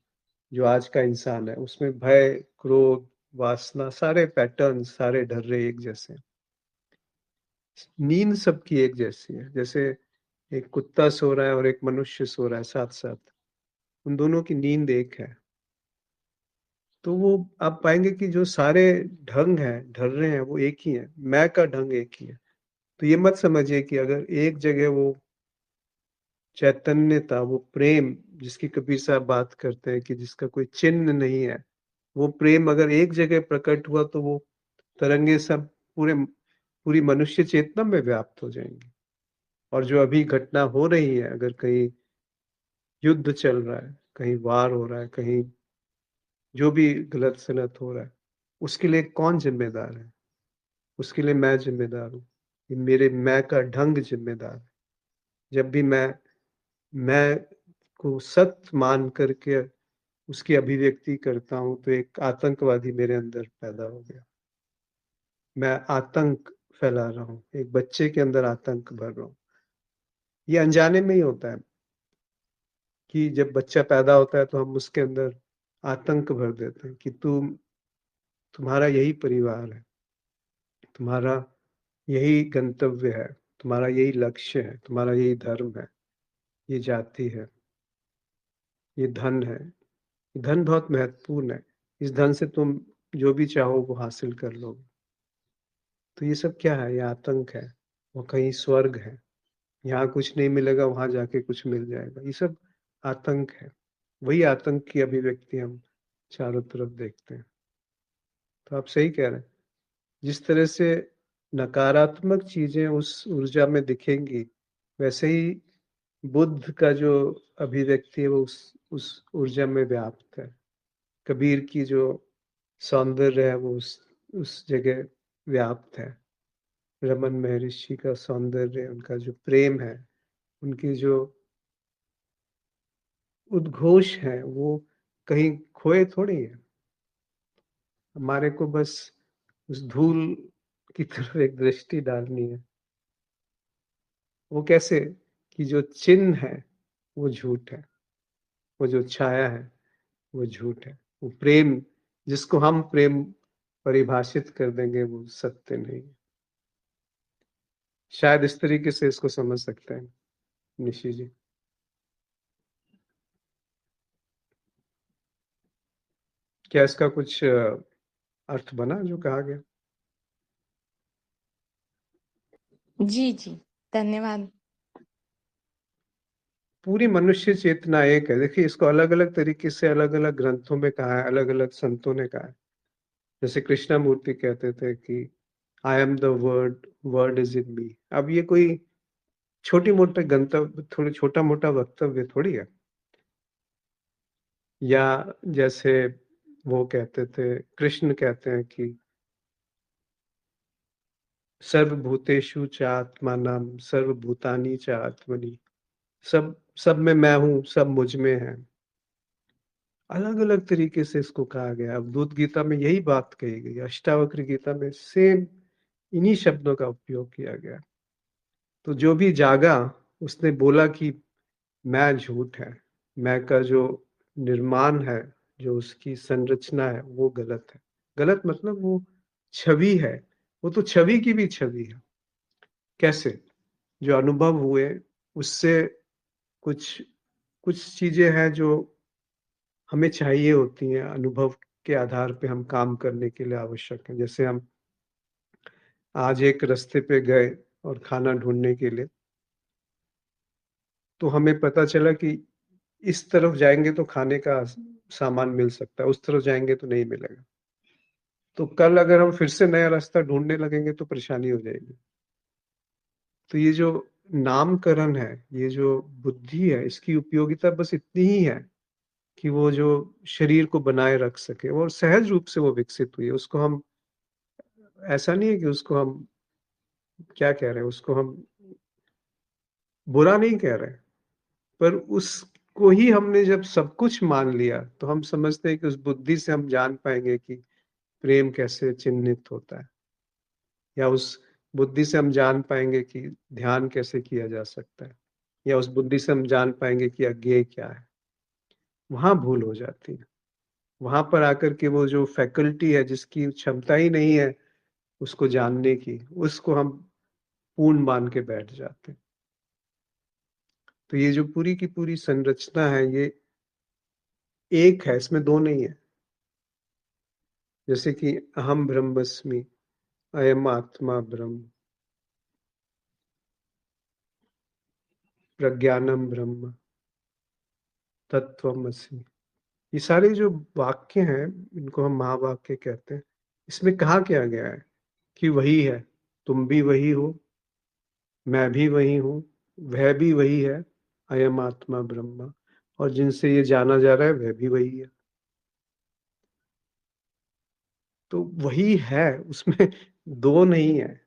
जो आज का इंसान है, उसमें भय, क्रोध, वासना, सारे पैटर्न, सारे ढर्रे एक जैसे हैं। नींद सबकी एक जैसी है। जैसे एक कुत्ता सो रहा है और एक मनुष्य सो रहा है साथ साथ, उन दोनों की नींद एक है। तो वो आप पाएंगे कि जो सारे ढंग हैं, ढर्रे हैं, वो एक ही है। मैं का ढंग एक ही है। तो ये मत समझिए कि अगर एक जगह वो चैतन्य था, वो प्रेम जिसकी कबीर साहब बात करते हैं कि जिसका कोई चिन्ह नहीं है, वो प्रेम अगर एक जगह प्रकट हुआ तो वो तरंगे सब पूरी मनुष्य चेतना में व्याप्त हो जाएंगी। और जो अभी घटना हो रही है, अगर कहीं युद्ध चल रहा है, कहीं वार हो रहा है, कहीं जो भी गलत सलत हो रहा है, उसके लिए कौन जिम्मेदार है? उसके लिए मैं जिम्मेदार हूँ। ये मेरे मैं का ढंग जिम्मेदार है। जब भी मैं को सत्य मान करके उसकी अभिव्यक्ति करता हूँ तो एक आतंकवादी मेरे अंदर पैदा हो गया। मैं आतंक फैला रहा हूँ, एक बच्चे के अंदर आतंक भर रहा हूँ। ये अनजाने में ही होता है कि जब बच्चा पैदा होता है तो हम उसके अंदर आतंक भर देते हैं कि तुम्हारा यही परिवार है, तुम्हारा यही गंतव्य है, तुम्हारा यही लक्ष्य है, तुम्हारा यही धर्म है, ये जाति है, ये धन है। धन बहुत महत्वपूर्ण है। इस धन से तुम जो भी चाहो वो हासिल कर लोगे। तो ये सब क्या है? ये आतंक है। वो कहीं स्वर्ग है, यहाँ कुछ नहीं मिलेगा, वहां जाके कुछ मिल जाएगा। ये सब आतंक है। वही आतंक की अभिव्यक्ति हम चारों तरफ देखते हैं। तो आप सही कह रहे हैं। जिस तरह से नकारात्मक चीजें उस ऊर्जा में दिखेंगी, वैसे ही बुद्ध का जो अभिव्यक्ति है वो उस ऊर्जा में व्याप्त है। कबीर की जो सौंदर्य है वो उस जगह व्याप्त है। रमन महर्षि का सौंदर्य, उनका जो प्रेम है, उनकी जो उद्घोष है, वो कहीं खोए थोड़ी है। हमारे को बस उस धूल की तरफ एक दृष्टि डालनी है। वो कैसे? कि जो चिन्ह है वो झूठ है, वो जो छाया है वो झूठ है। वो प्रेम जिसको हम प्रेम परिभाषित कर देंगे वो सत्य नहीं। शायद इस तरीके से इसको समझ सकते हैं निशी जी। क्या इसका कुछ अर्थ बना जो कहा गया? जी जी, धन्यवाद। पूरी मनुष्य चेतना एक है। देखिए, इसको अलग अलग तरीके से अलग अलग ग्रंथों में कहा है, अलग अलग संतों ने कहा है। जैसे कृष्णमूर्ति कहते थे कि I am the word, word is in me. अब ये कोई छोटी मोटे गंतव्य, थोड़ी छोटा मोटा वक्तव्य थोड़ी है। या जैसे वो कहते थे, कृष्ण कहते हैं कि सर्वभूतेषु च आत्मानं सर्वभूतानि च आत्मनि। सब सब में मैं हूँ, सब मुझ में है। अलग अलग तरीके से इसको कहा गया। अब दूत गीता में यही बात कही गई, अष्टावक्र गीता में सेम इन्हीं शब्दों का उपयोग किया गया। तो जो भी जागा उसने बोला कि मैं झूठ है, मैं का जो निर्माण है, जो उसकी संरचना है वो गलत है। गलत मतलब वो छवि है, वो तो छवि की भी छवि है। कैसे? जो अनुभव हुए उससे कुछ कुछ चीजें हैं जो हमें चाहिए होती हैं, अनुभव के आधार पे हम काम करने के लिए आवश्यक है। जैसे हम आज एक रास्ते पे गए और खाना ढूंढने के लिए, तो हमें पता चला कि इस तरफ जाएंगे तो खाने का सामान मिल सकता है, उस तरफ जाएंगे तो नहीं मिलेगा। तो कल अगर हम फिर से नया रास्ता ढूंढने लगेंगे तो परेशानी हो जाएगी। तो ये जो नामकरण है, ये जो बुद्धि है, इसकी उपयोगिता बस इतनी ही है कि वो जो शरीर को बनाए रख सके, और सहज रूप से वो विकसित हुई है। उसको हम, ऐसा नहीं है कि उसको हम क्या कह रहे हैं, उसको हम बुरा नहीं कह रहे, पर उसको ही हमने जब सब कुछ मान लिया तो हम समझते हैं कि उस बुद्धि से हम जान पाएंगे कि प्रेम कैसे चिन्हित होता है, या उस बुद्धि से हम जान पाएंगे कि ध्यान कैसे किया जा सकता है, या उस बुद्धि से हम जान पाएंगे कि अज्ञेय क्या है। वहां भूल हो जाती है। वहां पर आकर के वो जो फैकल्टी है, जिसकी क्षमता ही नहीं है उसको जानने की, उसको हम पूर्ण मान के बैठ जाते हैं। तो ये जो पूरी की पूरी संरचना है, ये एक है, इसमें दो नहीं है। जैसे कि अहम ब्रह्मस्मि, अयम आत्मा ब्रह्म, प्रज्ञानम ब्रह्म, तत्वमसि। ये सारे जो वाक्य हैं, इनको हम महावाक्य कहते हैं। इसमें कहा क्या गया है कि वही है, तुम भी वही हो, मैं भी वही हूँ, वह भी वही है, अयम आत्मा ब्रह्म, और जिनसे ये जाना जा रहा है वह भी वही है। तो वही है, उसमें दो नहीं है।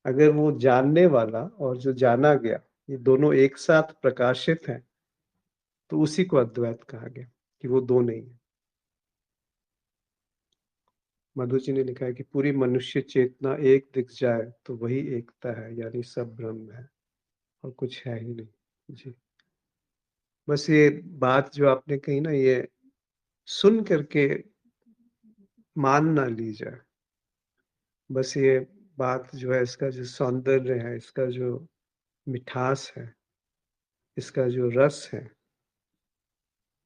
अगर वो जानने वाला और जो जाना गया, ये दोनों एक साथ प्रकाशित हैं, तो उसी को अद्वैत कहा गया, कि वो दो नहीं है। मधु जी ने लिखा है कि पूरी मनुष्य चेतना एक दिख जाए तो वही एकता है, यानी सब ब्रह्म है और कुछ है ही नहीं। जी, बस ये बात जो आपने कही ना, ये सुन करके मान ना ली जाए। बस ये बात जो है, इसका जो सौंदर्य है, इसका जो मिठास है, इसका जो रस है,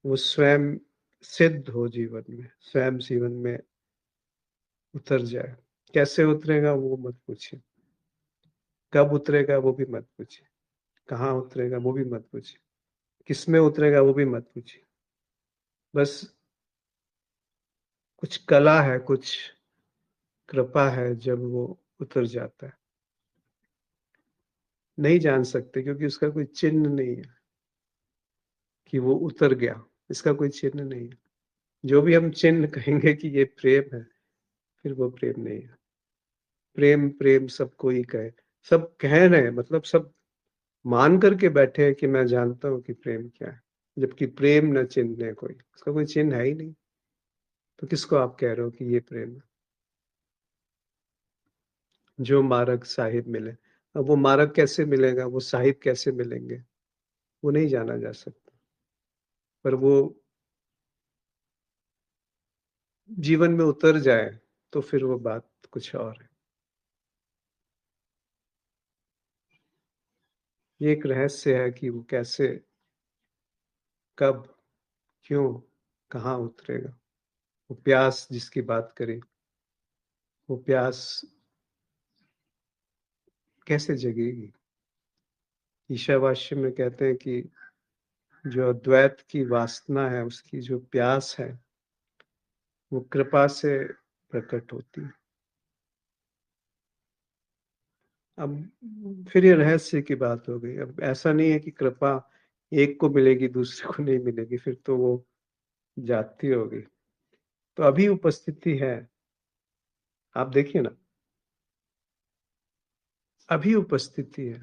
वो स्वयं सिद्ध हो जीवन में, स्वयं जीवन में उतर जाए। कैसे उतरेगा वो मत पूछिए, कब उतरेगा वो भी मत पूछिए, कहाँ उतरेगा वो भी मत पूछिए, किसमें उतरेगा वो भी मत पूछिए। बस कुछ कला है, कुछ कृपा है जब वो उतर जाता है। नहीं जान सकते क्योंकि उसका कोई चिन्ह नहीं है कि वो उतर गया, इसका कोई चिन्ह नहीं है। जो भी हम चिन्ह कहेंगे कि ये प्रेम है, फिर वो प्रेम नहीं है। प्रेम प्रेम सबको ही कहे, सब कह रहे हैं, मतलब सब मान करके बैठे हैं कि मैं जानता हूं कि प्रेम क्या है, जबकि प्रेम न चिन्ह है कोई, उसका कोई चिन्ह है ही नहीं। तो किसको आप कह रहे हो कि ये प्रेम है? जो मार्ग साहिब मिले। अब वो मार्ग कैसे मिलेगा, वो साहिब कैसे मिलेंगे, वो नहीं जाना जा सकता। पर वो जीवन में उतर जाए तो फिर वो बात कुछ और है। ये एक रहस्य है कि वो कैसे, कब, क्यों, कहाँ उतरेगा। वो प्यास जिसकी बात करी, वो प्यास कैसे जगेगी। ईशावास्य में कहते हैं कि जो अद्वैत की वासना है, उसकी जो प्यास है, वो कृपा से प्रकट होती है। अब फिर ये रहस्य की बात हो गई। अब ऐसा नहीं है कि कृपा एक को मिलेगी दूसरे को नहीं मिलेगी, फिर तो वो जाती होगी। तो अभी उपस्थिति है, आप देखिए ना, अभी उपस्थिति है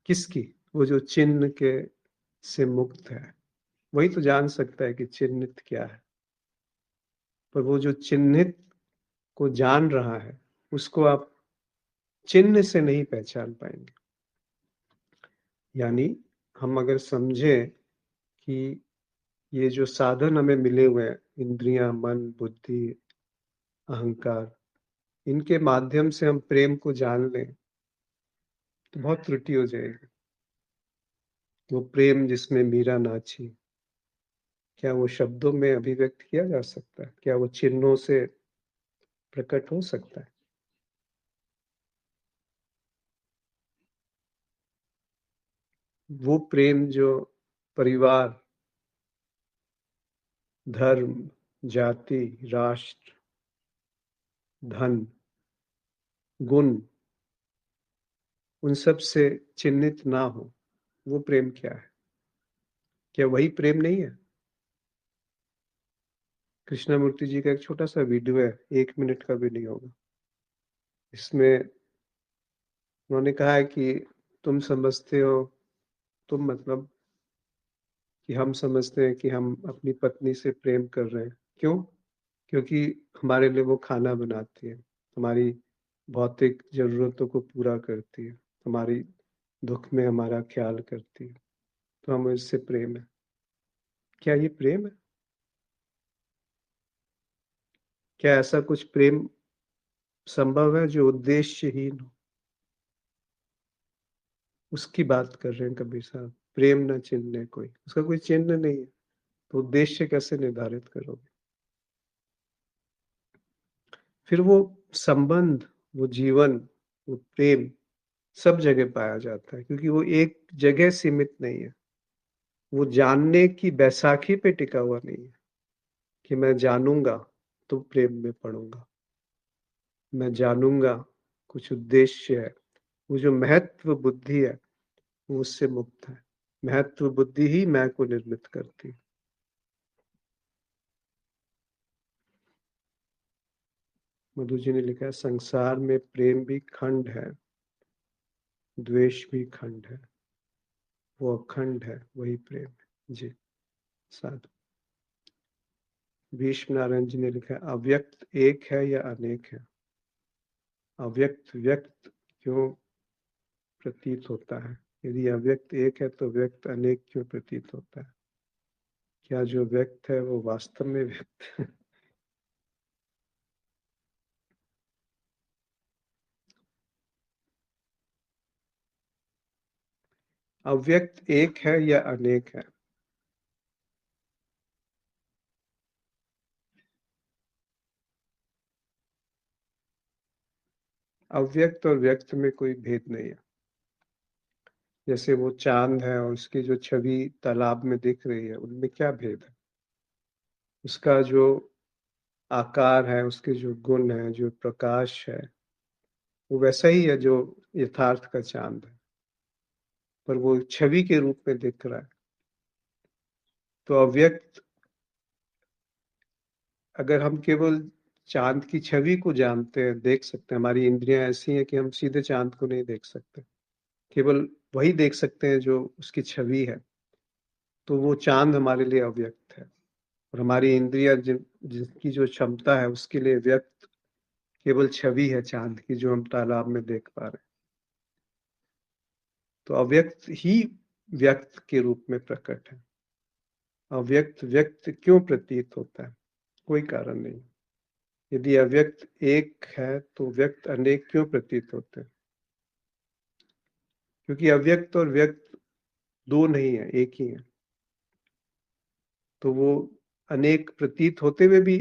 किसकी? वो जो चिन्ह के से मुक्त है, वही तो जान सकता है कि चिन्हित क्या है। पर वो जो चिन्हित को जान रहा है, उसको आप चिन्ह से नहीं पहचान पाएंगे। यानी हम अगर समझें कि ये जो साधन हमें मिले हुए हैं, इंद्रियां, मन, बुद्धि, अहंकार, इनके माध्यम से हम प्रेम को जान लें तो बहुत त्रुटि हो जाएगी। वो प्रेम जिसमें मीरा नाची, क्या वो शब्दों में अभिव्यक्त किया जा सकता है? क्या वो चिन्हों से प्रकट हो सकता है? वो प्रेम जो परिवार, धर्म, जाति, राष्ट्र, धन, गुण, उन सब से चिन्हित ना हो, वो प्रेम क्या है? क्या वही प्रेम नहीं है? कृष्णमूर्ति जी का एक छोटा सा वीडियो है, 1 मिनट का भी नहीं होगा। इसमें उन्होंने कहा है कि तुम समझते हो, तुम मतलब कि हम समझते हैं कि हम अपनी पत्नी से प्रेम कर रहे हैं। क्यों? क्योंकि हमारे लिए वो खाना बनाती है, हमारी भौतिक जरूरतों को पूरा करती है, हमारी दुख में हमारा ख्याल करती है, तो हमें इससे प्रेम है। क्या ये प्रेम है? क्या ऐसा कुछ प्रेम संभव है जो उद्देश्यहीन हो? उसकी बात कर रहे हैं कबीर साहब। प्रेम न चिन्ह कोई, उसका कोई चिन्ह नहीं है, तो उद्देश्य कैसे निर्धारित करोगे? फिर वो संबंध, वो जीवन, वो प्रेम सब जगह पाया जाता है, क्योंकि वो एक जगह सीमित नहीं है। वो जानने की बैसाखी पे टिका हुआ नहीं है कि मैं जानूंगा तो प्रेम में पड़ूंगा, मैं जानूंगा कुछ उद्देश्य है। वो जो महत्व बुद्धि है, वो उससे मुक्त है। महत्व बुद्धि ही मैं को निर्मित करती है। मधु जी ने लिखा है, संसार में प्रेम भी खंड है, द्वेष भी खंड है, वो अखंड है, वही प्रेम है। जी साधु। भीष्म नारायण जी ने लिखा है, अव्यक्त एक है या अनेक है? अव्यक्त व्यक्त क्यों प्रतीत होता है? यदि अव्यक्त एक है तो व्यक्त अनेक क्यों प्रतीत होता है? क्या जो व्यक्त है वो वास्तव में व्यक्त है? अव्यक्त एक है या अनेक है? अव्यक्त और व्यक्त में कोई भेद नहीं है। जैसे वो चांद है और उसकी जो छवि तालाब में दिख रही है, उनमें क्या भेद है? उसका जो आकार है, उसके जो गुण है, जो प्रकाश है, वो वैसा ही है जो यथार्थ का चांद है, पर वो छवि के रूप में दिख रहा है। तो अव्यक्त, अगर हम केवल चांद की छवि को जानते हैं, देख सकते हैं, हमारी इंद्रियां ऐसी हैं कि हम सीधे चांद को नहीं देख सकते, केवल वही देख सकते हैं जो उसकी छवि है, तो वो चांद हमारे लिए अव्यक्त है। और हमारी इंद्रिया जिसकी जो क्षमता है, उसके लिए व्यक्त केवल छवि है चांद की, जो हम तालाब में देख पा रहे हैं। तो अव्यक्त ही व्यक्त के रूप में प्रकट है। अव्यक्त व्यक्त क्यों प्रतीत होता है? कोई कारण नहीं। यदि अव्यक्त एक है तो व्यक्त अनेक क्यों प्रतीत होते हैं? क्योंकि अव्यक्त और व्यक्त दो नहीं है, एक ही है। तो वो अनेक प्रतीत होते हुए भी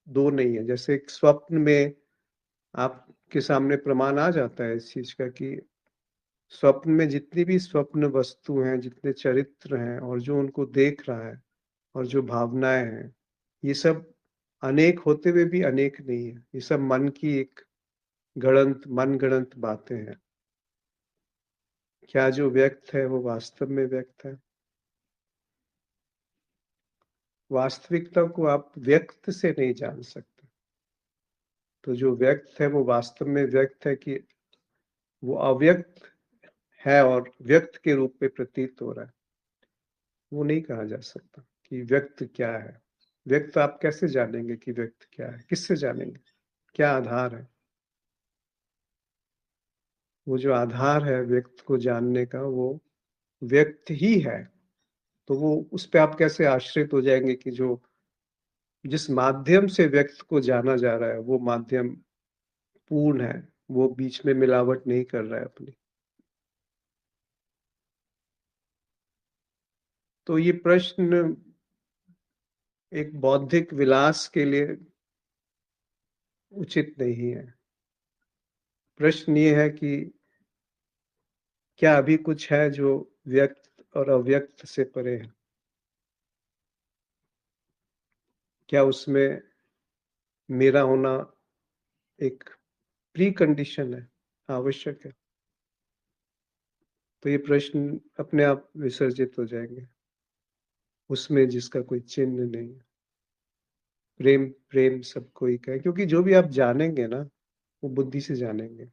दो नहीं है। जैसे एक स्वप्न में आपके सामने प्रमाण आ जाता है इस चीज का कि स्वप्न में जितनी भी स्वप्न वस्तु हैं, जितने चरित्र हैं और जो उनको देख रहा है और जो भावनाएं हैं, ये सब अनेक होते हुए भी अनेक नहीं है। ये सब मन की एक मनगढ़ंत बातें हैं। क्या जो व्यक्त है वो वास्तव में व्यक्त है? वास्तविकता को आप व्यक्त से नहीं जान सकते। तो जो व्यक्त है वो वास्तव में व्यक्त है कि वो अव्यक्त है और व्यक्त के रूप में प्रतीत हो रहा है, वो नहीं कहा जा सकता कि व्यक्त क्या है। व्यक्त आप कैसे जानेंगे कि व्यक्त क्या है? किससे जानेंगे? क्या आधार है? वो जो आधार है व्यक्त को जानने का, वो व्यक्त ही है। तो वो उस पे आप कैसे आश्रित हो जाएंगे कि जो जिस माध्यम से व्यक्त को जाना जा रहा है वो माध्यम पूर्ण है, वो बीच में मिलावट नहीं कर रहा है अपनी। तो ये प्रश्न एक बौद्धिक विलास के लिए उचित नहीं है। प्रश्न ये है कि क्या अभी कुछ है जो व्यक्त और अव्यक्त से परे है? क्या उसमें मेरा होना एक प्री कंडीशन है, आवश्यक है? तो ये प्रश्न अपने आप विसर्जित हो जाएंगे उसमें जिसका कोई चिन्ह नहीं है। प्रेम प्रेम सबको एक है, क्योंकि जो भी आप जानेंगे ना वो बुद्धि से जानेंगे।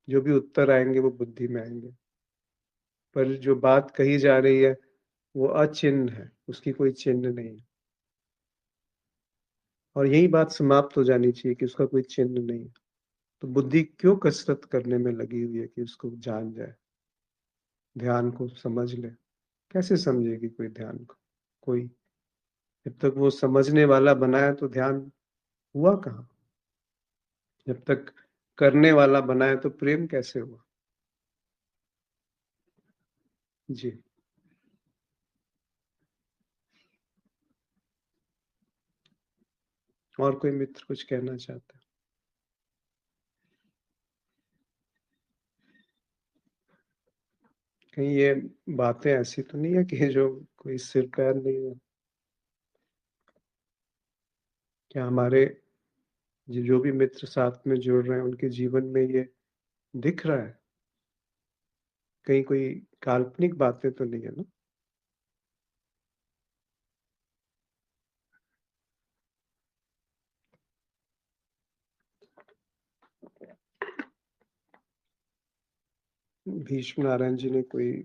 जो भी उत्तर आएंगे वो बुद्धि में आएंगे। पर जो बात कही जा रही है वो अचिन्ह है, उसकी कोई चिन्ह नहीं है। और यही बात समाप्त हो जानी चाहिए कि उसका कोई चिन्ह नहीं है। तो बुद्धि क्यों कसरत करने में लगी हुई है कि उसको जान जाए, ध्यान को समझ ले? कैसे समझेगी कोई ध्यान को? कोई जब तक वो समझने वाला बनाया तो ध्यान हुआ कहाँ? जब तक करने वाला बनाया तो प्रेम कैसे हुआ? जी। और कोई मित्र कुछ कहना चाहता है? कहीं ये बातें ऐसी तो नहीं है कि जो कोई सिर पैर नहीं है? क्या हमारे जो भी मित्र साथ में जुड़ रहे हैं उनके जीवन में ये दिख रहा है? कहीं कोई काल्पनिक बातें तो नहीं है ना? भीष्म नारायण जी ने कोई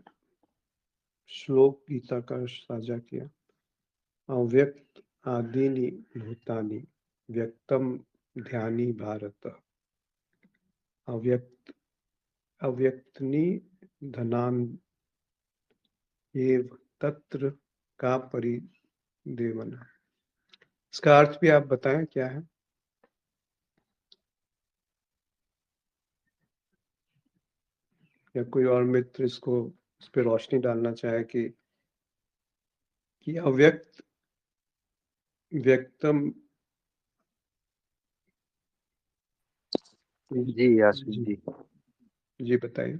श्लोक गीता का साझा किया। अव्यक्त आदीनि भूतानि व्यक्तम ध्यानी भारत। अव्यक्त अव्यक्तनि धनान एव तत्र का परिदेवन। इसका अर्थ भी आप बताएं क्या है? या कोई और मित्र इसको इस पे रोशनी डालना चाहे कि अव्यक्त व्यक्तम। जी अश्विन जी जी। जी बताइए।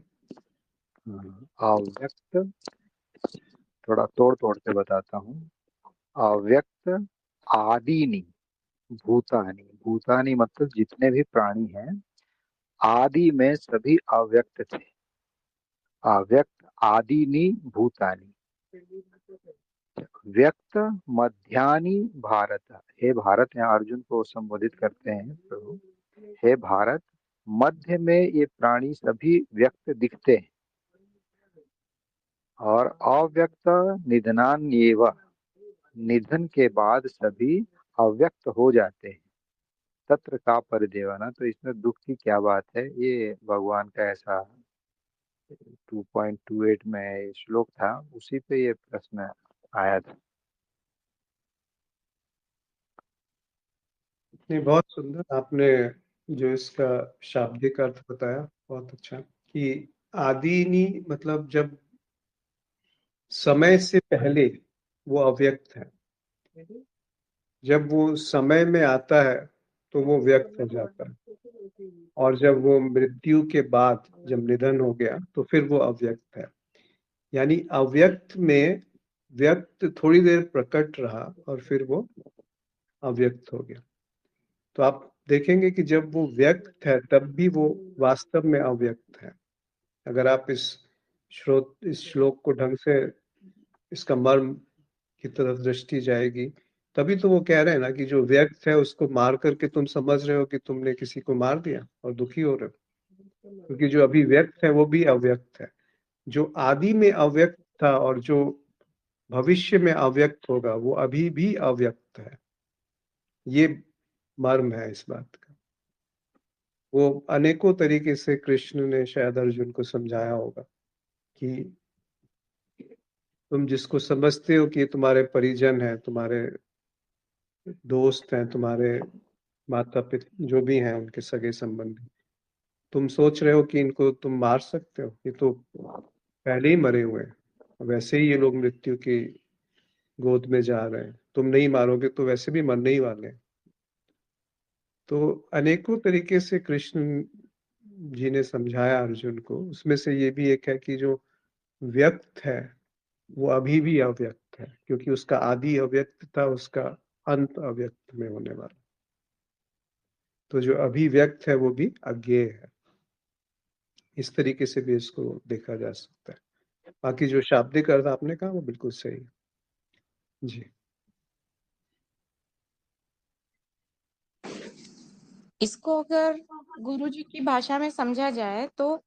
अव्यक्त, थोड़ा तोड़ तोड़ के बताता हूँ। अव्यक्त आदिनी भूतानी, भूतानी मतलब जितने भी प्राणी हैं, आदि में सभी अव्यक्त थे। अव्यक्त आदिनी भूतानी, व्यक्त मध्यानि भारत। हे भारत, यहाँ अर्जुन को संबोधित करते हैं प्रभु। हे भारत, मध्य में ये प्राणी सभी व्यक्त दिखते हैं। और अव्यक्त निधनान्येव, निधन के बाद सभी अव्यक्त हो जाते हैं। तत्र का परिदेवना, तो इसमें दुख की क्या बात है? ये भगवान का ऐसा 2.28 में श्लोक था, उसी पे ये प्रश्न आया था। नहीं, बहुत सुंदर आपने जो इसका शाब्दिक अर्थ बताया, बहुत अच्छा। कि आदिनी मतलब जब समय से पहले वो अव्यक्त है, जब वो समय में आता है तो वो व्यक्त हो जाता है, और जब वो मृत्यु के बाद जब निधन हो गया तो फिर वो अव्यक्त है। यानी अव्यक्त में व्यक्त थोड़ी देर प्रकट रहा और फिर वो अव्यक्त हो गया। तो आप देखेंगे कि जब वो व्यक्त है तब भी वो वास्तव में अव्यक्त है। अगर आप इस श्लोक को ढंग से, इसका मर्म की तरफ दृष्टि जाएगी, तभी तो वो कह रहे हैं ना कि जो व्यक्त है उसको मार करके तुम समझ रहे हो कि तुमने किसी को मार दिया और दुखी हो रहे हो, क्योंकि जो अभी व्यक्त है वो भी अव्यक्त है। जो आदि में अव्यक्त था और जो भविष्य में अव्यक्त होगा वो अभी भी अव्यक्त है। ये मर्म है इस बात का। वो अनेकों तरीके से कृष्ण ने शायद अर्जुन को समझाया होगा कि तुम जिसको समझते हो कि ये तुम्हारे परिजन हैं, तुम्हारे दोस्त हैं, तुम्हारे माता पिता जो भी हैं, उनके सगे संबंधी, तुम सोच रहे हो कि इनको तुम मार सकते हो, ये तो पहले ही मरे हुए हैं, वैसे ही ये लोग मृत्यु की गोद में जा रहे हैं, तुम नहीं मारोगे तो वैसे भी मरने ही वाले हैं। तो अनेकों तरीके से कृष्ण जी ने समझाया अर्जुन को। उसमें से ये भी एक है कि जो व्यक्त है वो अभी भी अव्यक्त है, क्योंकि उसका आदि अव्यक्त था, उसका अंत अव्यक्त में होने वाला। तो जो अभी व्यक्त है वो भी अज्ञेय है। इस तरीके से भी इसको देखा जा सकता है। बाकी जो शाब्दिक अर्थ आपने कहा वो बिल्कुल सही है जी। इसको अगर गुरुजी की भाषा में समझा जाए तो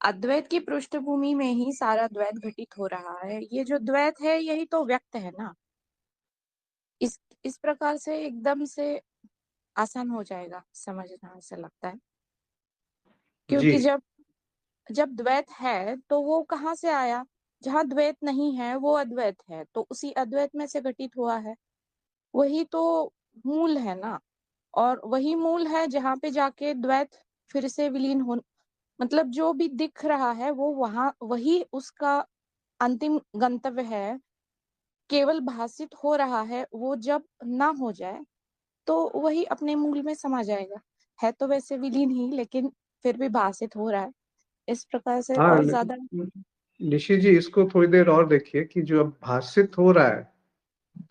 अद्वैत की पृष्ठभूमि में ही सारा द्वैत घटित हो रहा है। ये जो द्वैत है यही तो व्यक्त है ना। इस प्रकार से एकदम से आसान हो जाएगा समझना, ऐसा लगता है। जी क्योंकि जब जब द्वैत है तो वो कहाँ से आया? जहाँ द्वैत नहीं है वो अद्वैत है, तो उसी अद्वैत में से घटित हुआ है। वही तो मूल है ना। और वही मूल है जहाँ पे जाके द्वैत फिर से विलीन हो, मतलब जो भी दिख रहा है वो वहां वही उसका अंतिम गंतव्य है। केवल भासित हो रहा है, वो जब ना हो जाए तो वही अपने मूल में समा जाएगा। है तो वैसे विलीन ही, लेकिन फिर भी भासित हो रहा है। इस प्रकार से हाँ, और ज्यादा। निशि जी इसको थोड़ी देर और देखिए कि जो अब भाषित हो रहा है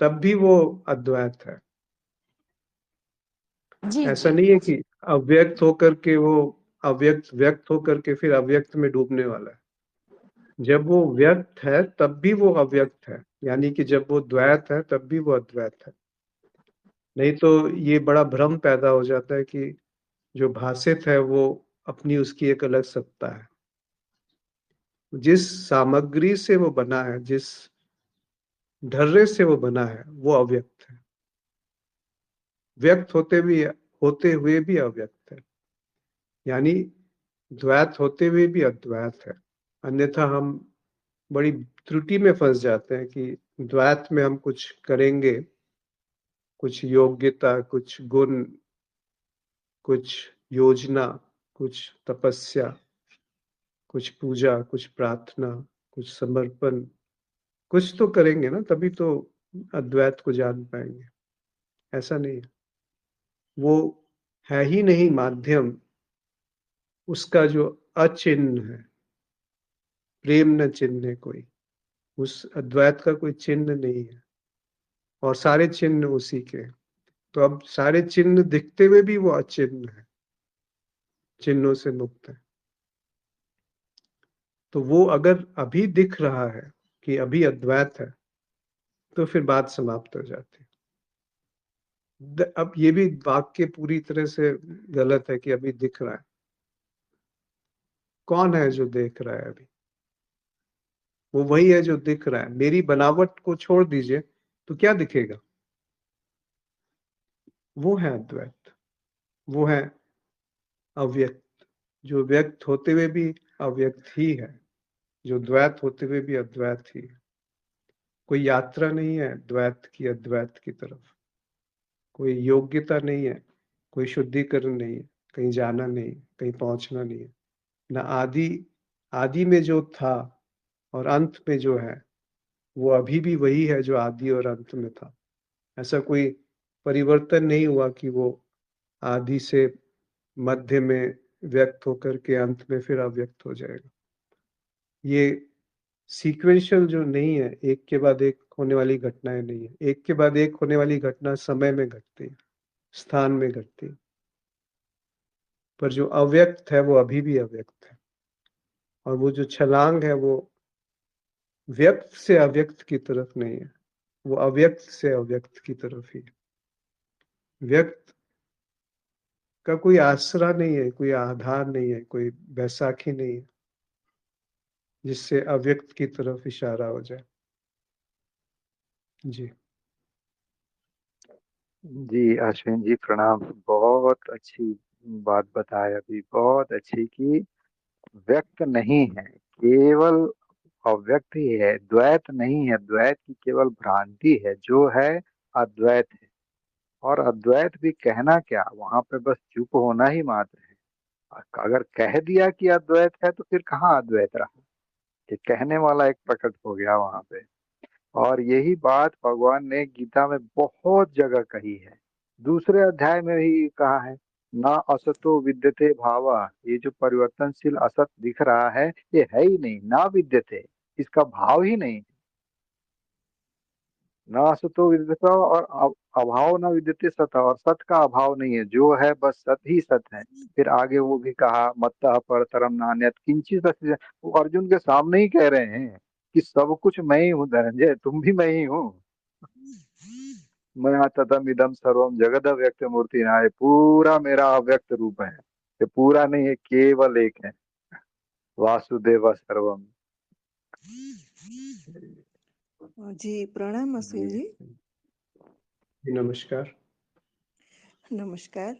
तब भी वो अद्वैत है। जी ऐसा जी। नहीं है कि अव्यक्त होकर के वो अव्यक्त व्यक्त होकर के फिर अव्यक्त में डूबने वाला है। जब वो व्यक्त है तब भी वो अव्यक्त है, यानी कि जब वो द्वैत है तब भी वो अद्वैत है। नहीं तो ये बड़ा भ्रम पैदा हो जाता है कि जो भाषित है वो अपनी उसकी एक अलग सत्ता है। जिस सामग्री से वो बना है, जिस ढर्रे से वो बना है, वो अव्यक्त है। व्यक्त होते हुए भी अव्यक्त है, यानी द्वैत होते हुए भी अद्वैत है। अन्यथा हम बड़ी त्रुटि में फंस जाते हैं कि द्वैत में हम कुछ करेंगे, कुछ योग्यता, कुछ गुण, कुछ योजना, कुछ तपस्या, कुछ पूजा, कुछ प्रार्थना, कुछ समर्पण, कुछ तो करेंगे ना, तभी तो अद्वैत को जान पाएंगे। ऐसा नहीं है। वो है ही नहीं माध्यम, उसका जो अचिन्ह है, प्रेम न चिन्ह कोई, उस अद्वैत का कोई चिन्ह नहीं है, और सारे चिन्ह उसी के। तो अब सारे चिन्ह दिखते हुए भी वो अचिन्ह है, चिन्हों से मुक्त है। तो वो अगर अभी दिख रहा है कि अभी अद्वैत है तो फिर बात समाप्त हो जाती है। अब ये भी वाक्य पूरी तरह से गलत है कि अभी दिख रहा है। कौन है जो देख रहा है अभी? वो वही है जो दिख रहा है। मेरी बनावट को छोड़ दीजिए तो क्या दिखेगा? वो है अद्वैत, वो है अव्यक्त, जो व्यक्त होते हुए भी अव्यक्त ही है, जो द्वैत होते हुए भी अद्वैत ही है। कोई यात्रा नहीं है द्वैत की अद्वैत की तरफ, कोई योग्यता नहीं है कोई शुद्धिकरण नहीं है, कहीं जाना नहीं, कहीं पहुंचना नहीं है। ना आदि में जो था और अंत में जो है, वो अभी भी वही है जो आदि और अंत में था। ऐसा कोई परिवर्तन नहीं हुआ कि वो आदि से मध्य में व्यक्त होकर के अंत में फिर अव्यक्त हो जाएगा। ये सीक्वेंशियल जो नहीं है, एक के बाद एक होने वाली घटनाएं नहीं है। एक के बाद एक होने वाली घटना समय में घटती है, स्थान में घटती है, पर जो अव्यक्त है वो अभी भी अव्यक्त है। और वो जो छलांग है वो व्यक्त से अव्यक्त की तरफ नहीं है, वो अव्यक्त से अव्यक्त की तरफ ही है। व्यक्त का कोई आसरा नहीं है, कोई आधार नहीं है, कोई बैसाखी नहीं है जिससे अव्यक्त की तरफ इशारा हो जाए। जी जी अश्विन जी प्रणाम। बहुत अच्छी बात बताए अभी, बहुत अच्छी कि व्यक्त नहीं है, केवल अव्यक्त ही है, द्वैत नहीं है। द्वैत की केवल भ्रांति है, जो है अद्वैत है। और अद्वैत भी कहना क्या, वहां पे बस चुप होना ही मात्र है। अगर कह दिया कि अद्वैत है तो फिर कहाँ अद्वैत रहा, कि कहने वाला एक प्रकट हो गया वहां पे। और यही बात भगवान ने गीता में बहुत जगह कही है। दूसरे अध्याय में भी कहा है, ना असतो विद्यते भावा। ये जो परिवर्तनशील असत दिख रहा है, ये है ही नहीं, ना विद्यते, इसका भाव ही नहीं। ना असतो विद्यते और अभाव ना विद्यते सत, और सत का अभाव नहीं है, जो है बस सत ही सत है। फिर आगे वो भी कहा, मत्तः परतरम नान्यत् किंचित् अस्ति। वो अर्जुन के सामने ही कह रहे हैं कि सब कुछ मैं ही हूँ धनंजय, तुम भी मैं ही हूँ। मैं ततम इदम सर्वम जगद व्यक्त मूर्ति ना, ये पूरा मेरा अव्यक्त रूप है। ये पूरा नहीं है, केवल एक है, वासुदेव सर्वम। जी प्रणाम अश्विन जी जी। नमस्कार। नमस्कार।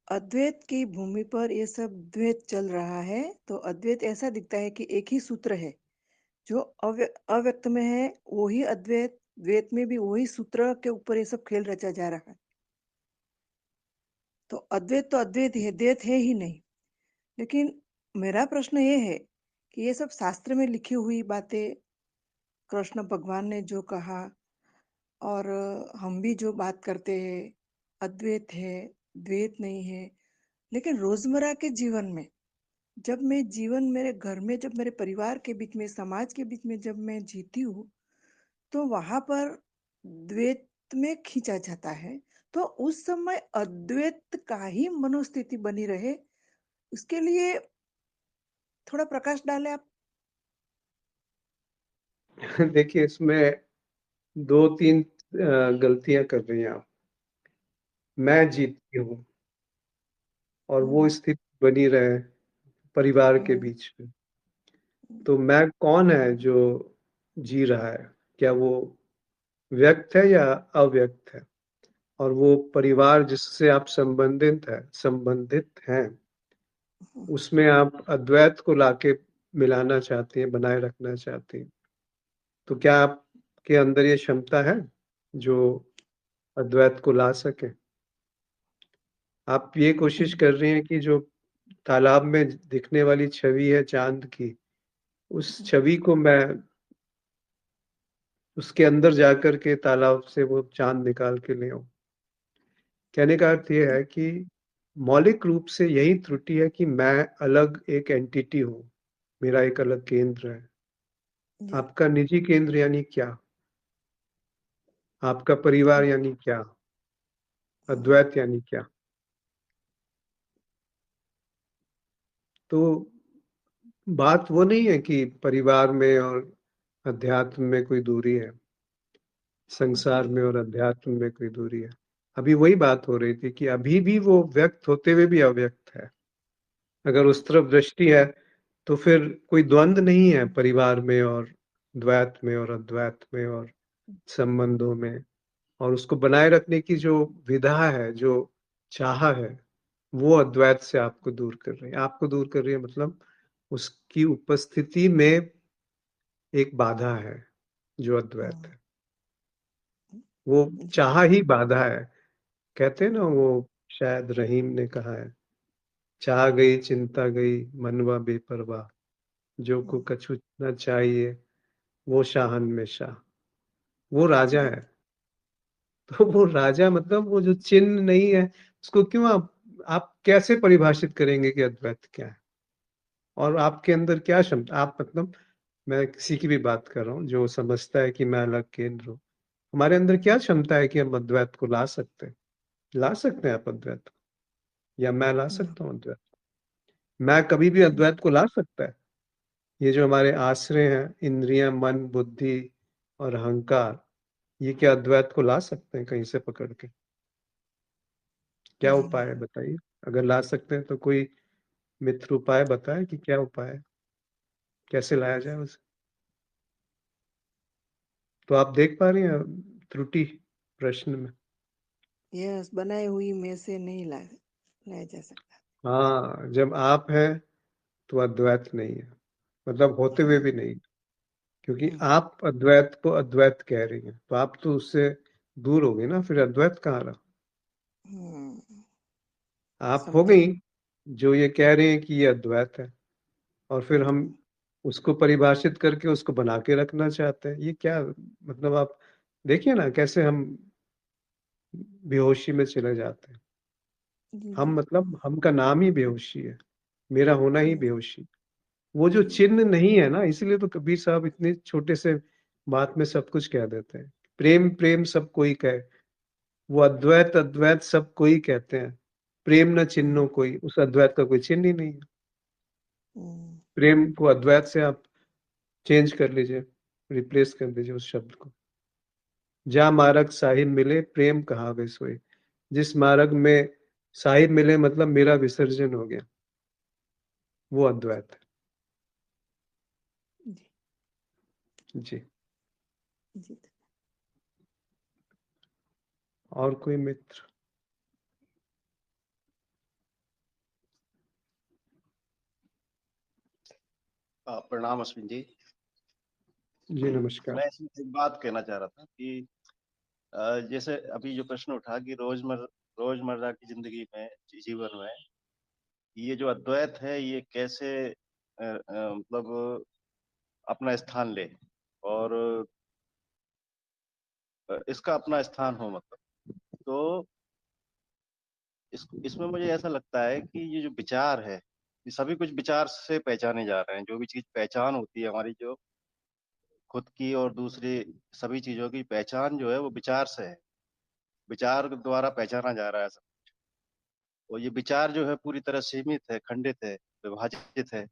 अद्वैत की भूमि पर ये सब द्वैत चल रहा है, तो अद्वैत ऐसा दिखता है कि एक ही सूत्र है जो अव्यक्त में है, वही अद्वैत, द्वैत में भी वही सूत्र के ऊपर ये सब खेल रचा जा रहा है। तो अद्वैत ही है, द्वैत है ही नहीं। लेकिन मेरा प्रश्न ये है कि ये सब शास्त्र में लिखी हुई बातें, कृष्ण भगवान ने जो कहा और हम भी जो बात करते हैं, अद्वैत है, द्वैत नहीं है। लेकिन रोजमर्रा के जीवन में, जब मैं जीवन मेरे घर में, जब मेरे परिवार के बीच में, समाज के बीच में जब मैं जीती हूँ, तो वहां पर द्वैत में खींचा जाता है। तो उस समय अद्वैत का ही मनोस्थिति बनी रहे, उसके लिए थोड़ा प्रकाश डालें आप। देखिए, इसमें दो तीन गलतियां कर रही हैं आप। मैं जीती हूँ और वो स्थिति बनी रहे परिवार के बीच में, तो मैं कौन है जो जी रहा है? क्या वो व्यक्त है या अव्यक्त है? और वो परिवार जिससे आप संबंधित हैं, उसमें आप अद्वैत को लाके मिलाना चाहती हैं, बनाए रखना चाहती हैं। तो क्या आपके अंदर ये क्षमता है जो अद्वैत को ला सके? आप ये कोशिश कर रही हैं कि जो तालाब में दिखने वाली छवि है चांद की, उस छवि को मैं उसके अंदर जाकर के तालाब से वो चांद निकाल के ले आऊं। कहने का अर्थ ये है कि मौलिक रूप से यही त्रुटि है कि मैं अलग एक एंटिटी हूं, मेरा एक अलग केंद्र है। जी। आपका निजी केंद्र यानी क्या? आपका परिवार यानी क्या? अद्वैत यानी क्या? तो बात वो नहीं है कि परिवार में और अध्यात्म में कोई दूरी है, संसार में और अध्यात्म में कोई दूरी है। अभी वही बात हो रही थी कि अभी भी वो व्यक्त होते हुए भी अव्यक्त है। अगर उस तरफ दृष्टि है तो फिर कोई द्वंद्व नहीं है परिवार में और द्वैत में और अद्वैत में और संबंधों में। और उसको बनाए रखने की जो विधा है, जो चाह है, वो अद्वैत से आपको दूर कर रही है। आपको दूर कर रही है मतलब उसकी उपस्थिति में एक बाधा है जो अद्वैत है। वो जी। चाह ही बाधा है। कहते हैं ना, वो शायद रहीम ने कहा है, चाह गई चिंता गई मनवा बेपरवाह, जो को कछु न चाहिए वो शाहन में शाह। वो राजा जी है। तो वो राजा मतलब वो जो चिन्ह नहीं है, उसको क्यों आप कैसे परिभाषित करेंगे कि अद्वैत क्या है? और आपके अंदर क्या क्षमता, आप मतलब, मैं किसी की भी बात कर रहा हूँ जो समझता है कि मैं अलग केंद्र हूँ, हमारे अंदर क्या क्षमता है कि हम अद्वैत को ला सकते हैं आप अद्वैत को, या मैं ला सकता हूँ अद्वैत? मैं कभी भी अद्वैत को ला सकता है? ये जो हमारे आश्रय हैं, इंद्रियां, मन, बुद्धि और अहंकार, ये क्या अद्वैत को ला सकते हैं कहीं से पकड़ के? क्या जी उपाय है बताइए? अगर ला सकते हैं तो कोई मित्र उपाय बताए कि क्या उपाय है, कैसे लाया जाए उसे? तो आप देख पा रही हैं त्रुटि प्रश्न में? यस, बनाई हुई में से नहीं लाया जा सकता। हाँ, जब आप हैं तो अद्वैत नहीं है, मतलब होते हुए भी नहीं, क्योंकि आप अद्वैत को अद्वैत कह रही हैं, तो आप तो उससे दूर हो गई ना, फिर अद्वैत कहाँ रहा? आप हो समझी। गई जो ये कह रहे हैं कि ये अद्वैत है, और फिर हम उसको परिभाषित करके उसको बना के रखना चाहते हैं। ये क्या मतलब? आप देखिए ना कैसे हम बेहोशी में चले जाते हैं। जी हम जी मतलब, हम का नाम ही बेहोशी है, मेरा होना ही हम्म, बेहोशी। वो जो चिन्ह नहीं है ना, इसलिए तो कबीर साहब इतने छोटे से बात में सब कुछ कह देते हैं। प्रेम प्रेम सब कोई कहे, वो अद्वैत अद्वैत सब कोई कहते हैं, प्रेम न चिन्हो कोई, उस अद्वैत का कोई चिन्ह ही नहीं है। हम्म, प्रेम को अद्वैत से आप चेंज कर लीजिए, रिप्लेस कर दीजिए उस शब्द को। जा मार्ग साहिब मिले प्रेम कहावे सोए, जिस मार्ग में साहिब मिले मतलब मेरा विसर्जन हो गया, वो अद्वैत जी है। जी। जी। और कोई मित्र? प्रणाम अश्विन जी। जी नमस्कार। मैं इसमें एक बात कहना चाह रहा था कि जैसे अभी जो प्रश्न उठा कि रोजमर्रा की जिंदगी में, जीवन में, ये जो अद्वैत है ये कैसे मतलब अपना स्थान ले, और इसका अपना स्थान हो, मतलब। तो इसमें मुझे ऐसा लगता है कि ये जो विचार है, ये सभी कुछ विचार से पहचाने जा रहे हैं। जो भी चीज पहचान होती है हमारी, जो खुद की और दूसरी सभी चीजों की पहचान जो है वो विचार से है। विचार द्वारा पहचाना जा रहा है सब। और ये विचार जो है पूरी तरह सीमित है, खंडित है, विभाजित है।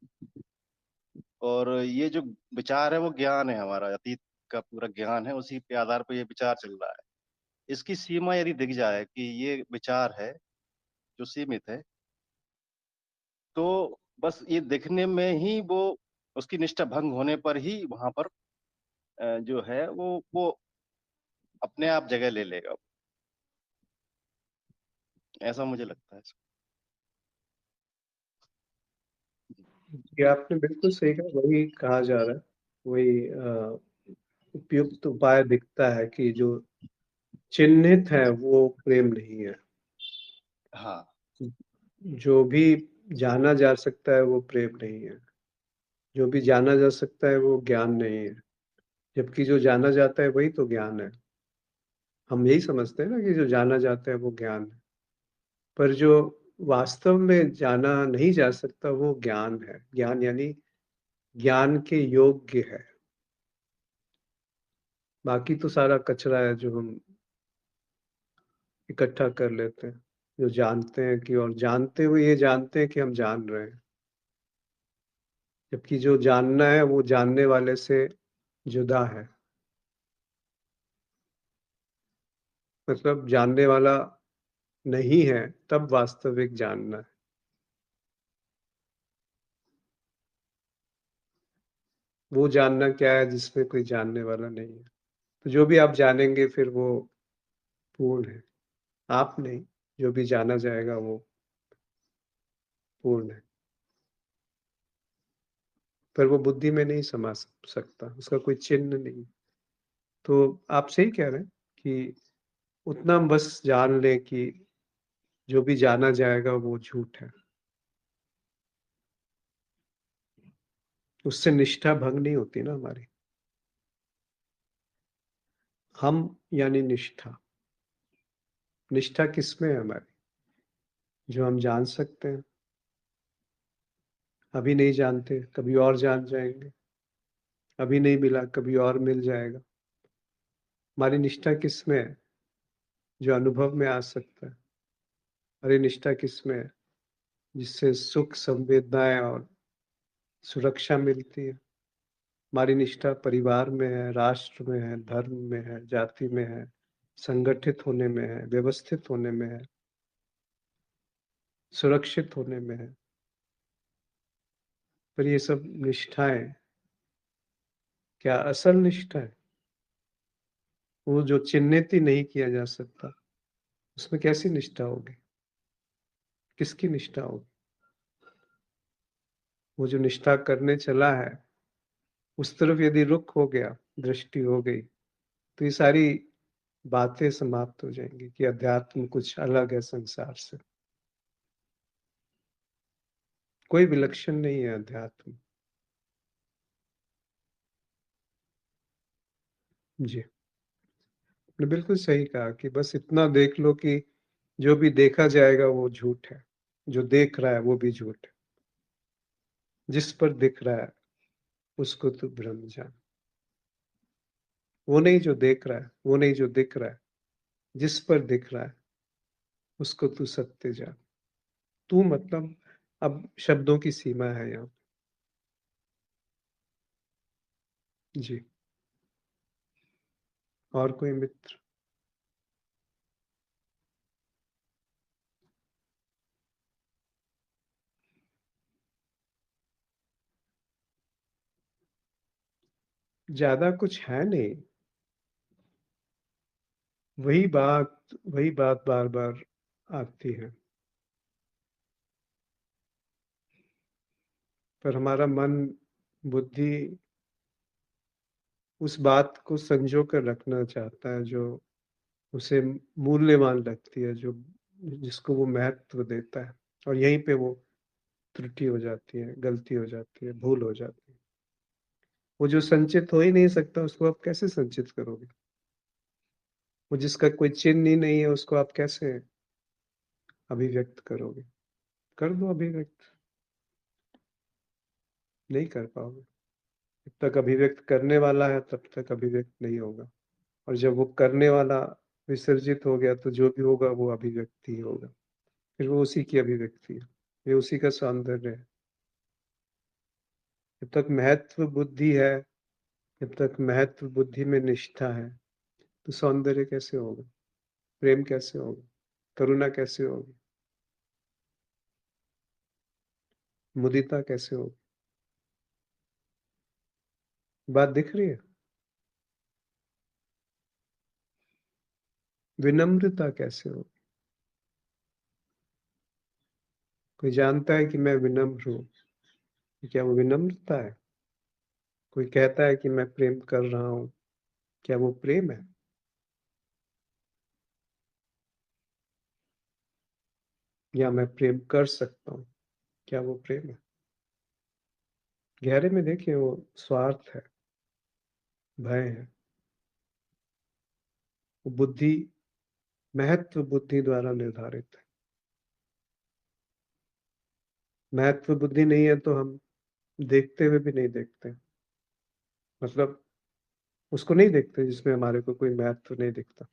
और ये जो विचार है वो ज्ञान है, हमारा अतीत का पूरा ज्ञान है, उसी के आधार पर ये विचार चल रहा है। इसकी सीमा यदि दिख जाए कि ये विचार है जो सीमित है, तो बस ये दिखने में ही वो, उसकी निष्ठा भंग होने पर ही वहां पर जो है वो अपने आप जगह ले लेगा। ऐसा मुझे लगता है। ये आपने बिल्कुल सही कहा, वही कहा जा रहा है, वही उपयुक्त उपाय दिखता है कि जो चिन्हित है वो प्रेम नहीं है। हाँ। जो भी जाना जा सकता है वो प्रेम नहीं है, जो भी जाना जा सकता है वो ज्ञान नहीं है, जबकि जो जाना जाता है वही तो ज्ञान है। हम यही समझते हैं ना कि जो जाना जाता है वो ज्ञान है, पर जो वास्तव में जाना नहीं जा सकता वो ज्ञान है। ज्ञान यानी ज्ञान के योग्य है, बाकी तो सारा कचरा है जो हम इकट्ठा कर लेते हैं, जो जानते हैं कि, और जानते हुए ये जानते हैं कि हम जान रहे हैं, जबकि जो जानना है वो जानने वाले से जुदा है। मतलब जानने वाला नहीं है तब वास्तविक जानना है। वो जानना क्या है जिसमें कोई जानने वाला नहीं है? तो जो भी आप जानेंगे फिर वो पूर्ण है, आप नहीं। जो भी जाना जाएगा वो पूर्ण है, पर वो बुद्धि में नहीं समा सकता, उसका कोई चिन्ह नहीं। तो आप सही कह रहे हैं कि उतना बस जान लें कि जो भी जाना जाएगा वो झूठ है। उससे निष्ठा भंग नहीं होती ना हमारी। हम यानी निष्ठा। निष्ठा किसमें है हमारी? जो हम जान सकते हैं। अभी नहीं जानते, कभी और जान जाएंगे। अभी नहीं मिला, कभी और मिल जाएगा। हमारी निष्ठा किसमें है? जो अनुभव में आ सकता है। हमारी निष्ठा किसमें है? जिससे सुख, संवेदनाएं और सुरक्षा मिलती है। हमारी निष्ठा परिवार में है, राष्ट्र में है, धर्म में है, जाति में है, संगठित होने में है, व्यवस्थित होने में है, सुरक्षित होने में है। पर ये सब निष्ठाएं क्या असल निष्ठा है? वो जो चिन्हित ही नहीं किया जा सकता, उसमें कैसी निष्ठा होगी? किसकी निष्ठा होगी? वो जो निष्ठा करने चला है, उस तरफ यदि रुख हो गया, दृष्टि हो गई, तो ये सारी बातें समाप्त हो जाएंगी कि अध्यात्म कुछ अलग है संसार से। कोई विलक्षण नहीं है अध्यात्म। जी, आपने बिल्कुल सही कहा कि बस इतना देख लो कि जो भी देखा जाएगा वो झूठ है। जो देख रहा है वो भी झूठ है। जिस पर दिख रहा है उसको तू ब्रह्म जान। वो नहीं जो देख रहा है, वो नहीं जो दिख रहा है, जिस पर दिख रहा है उसको तू सत्य जान। तू मतलब अब शब्दों की सीमा है यहाँ। जी, और कोई मित्र? ज्यादा कुछ है नहीं। वही बात बार बार आती है। पर हमारा मन, बुद्धि उस बात को संजो कर रखना चाहता है जो उसे मूल्यवान लगती है, जो जिसको वो महत्व देता है। और यहीं पे वो त्रुटि हो जाती है, गलती हो जाती है, भूल हो जाती है। वो जो संचित हो ही नहीं सकता उसको आप कैसे संचित करोगे? वो जिसका कोई चिन्ह ही नहीं है उसको आप कैसे अभिव्यक्त करोगे? कर दो अभिव्यक्त। नहीं कर पाओगे। जब तक अभिव्यक्त करने वाला है तब तक अभिव्यक्त नहीं होगा। और जब वो करने वाला विसर्जित हो गया तो जो भी होगा वो अभिव्यक्ति ही होगा। फिर वो उसी की अभिव्यक्ति है। ये उसी का सौंदर्य है। जब तक महत्व बुद्धि है, जब तक महत्व बुद्धि में निष्ठा है, तो सौंदर्य कैसे होगा? प्रेम कैसे होगा? करुणा कैसे होगी? मुदिता कैसे होगी? बात दिख रही है? विनम्रता कैसे होगी? कोई जानता है कि मैं विनम्र हूं, क्या वो विनम्रता है? कोई कहता है कि मैं प्रेम कर रहा हूं, क्या वो प्रेम है? या मैं प्रेम कर सकता हूं, क्या वो प्रेम है? गहरे में देखिए, वो स्वार्थ है, भय है। वो बुद्धि, महत्व बुद्धि द्वारा निर्धारित है। महत्व बुद्धि नहीं है तो हम देखते हुए भी नहीं देखते। मतलब उसको नहीं देखते जिसमें हमारे को कोई महत्व नहीं दिखता।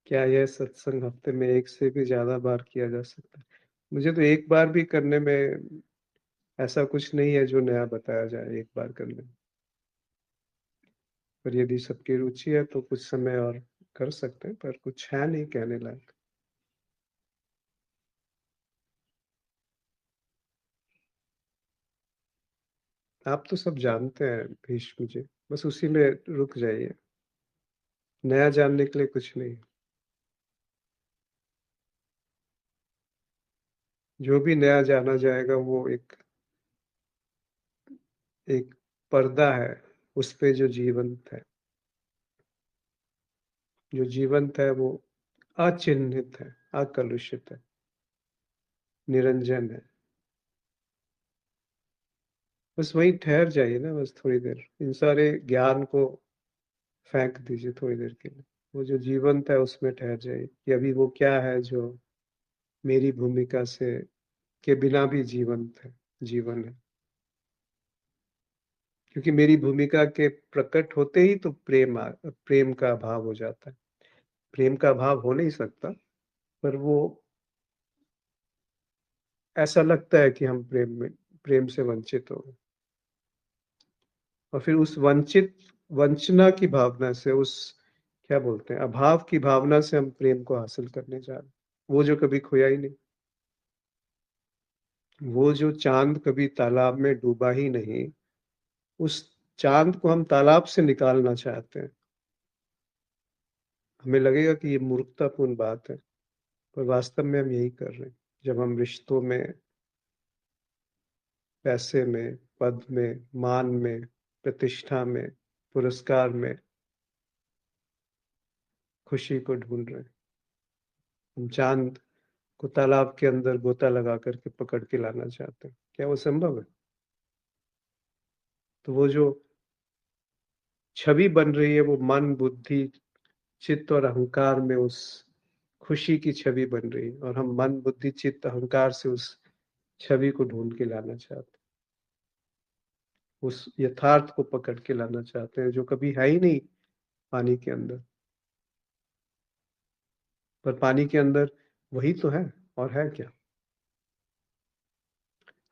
क्या यह सत्संग हफ्ते में एक से भी ज्यादा बार किया जा सकता है? मुझे तो एक बार भी करने में ऐसा कुछ नहीं है जो नया बताया जाए एक बार करने में। पर यदि सबकी रुचि है तो कुछ समय और कर सकते हैं, पर कुछ है नहीं कहने लायक। आप तो सब जानते हैं भीष्म जी, बस उसी में रुक जाइए। नया जानने के लिए कुछ नहीं। जो भी नया जाना जाएगा वो एक एक पर्दा है, उस पे जो जीवंत है। जो जीवंत है वो अचिह्नित है, अकलुषित है, निरंजन है। बस वहीं ठहर जाइए ना, बस थोड़ी देर। इन सारे ज्ञान को फेंक दीजिए थोड़ी देर के लिए। वो जो जीवंत है उसमें ठहर जाइए कि अभी वो क्या है जो मेरी भूमिका से के बिना भी जीवंत है, जीवन है। क्योंकि मेरी भूमिका के प्रकट होते ही तो प्रेम का अभाव हो जाता है। प्रेम का अभाव हो नहीं सकता, पर वो ऐसा लगता है कि हम प्रेम से वंचित हो गए। और फिर उस वंचना की भावना से, उस क्या बोलते हैं, अभाव की भावना से हम प्रेम को हासिल करने जा रहे हैं, वो जो कभी खोया ही नहीं। वो जो चांद कभी तालाब में डूबा ही नहीं, उस चांद को हम तालाब से निकालना चाहते हैं। हमें लगेगा कि ये मूर्खतापूर्ण बात है, पर वास्तव में हम यही कर रहे हैं। जब हम रिश्तों में, पैसे में, पद में, मान में, प्रतिष्ठा में, पुरस्कार में खुशी को ढूंढ रहे हैं, हम चांद को तालाब के अंदर गोता लगा करके पकड़ के लाना चाहते हैं। क्या वो संभव है? तो वो जो छवि बन रही है, वो मन, बुद्धि, चित्त और अहंकार में उस खुशी की छवि बन रही है, और हम मन, बुद्धि, चित्त, अहंकार से उस छवि को ढूंढ के लाना चाहते हैं। उस यथार्थ को पकड़ के लाना चाहते हैं जो कभी है ही नहीं पानी के अंदर। पर पानी के अंदर वही तो है, और है क्या?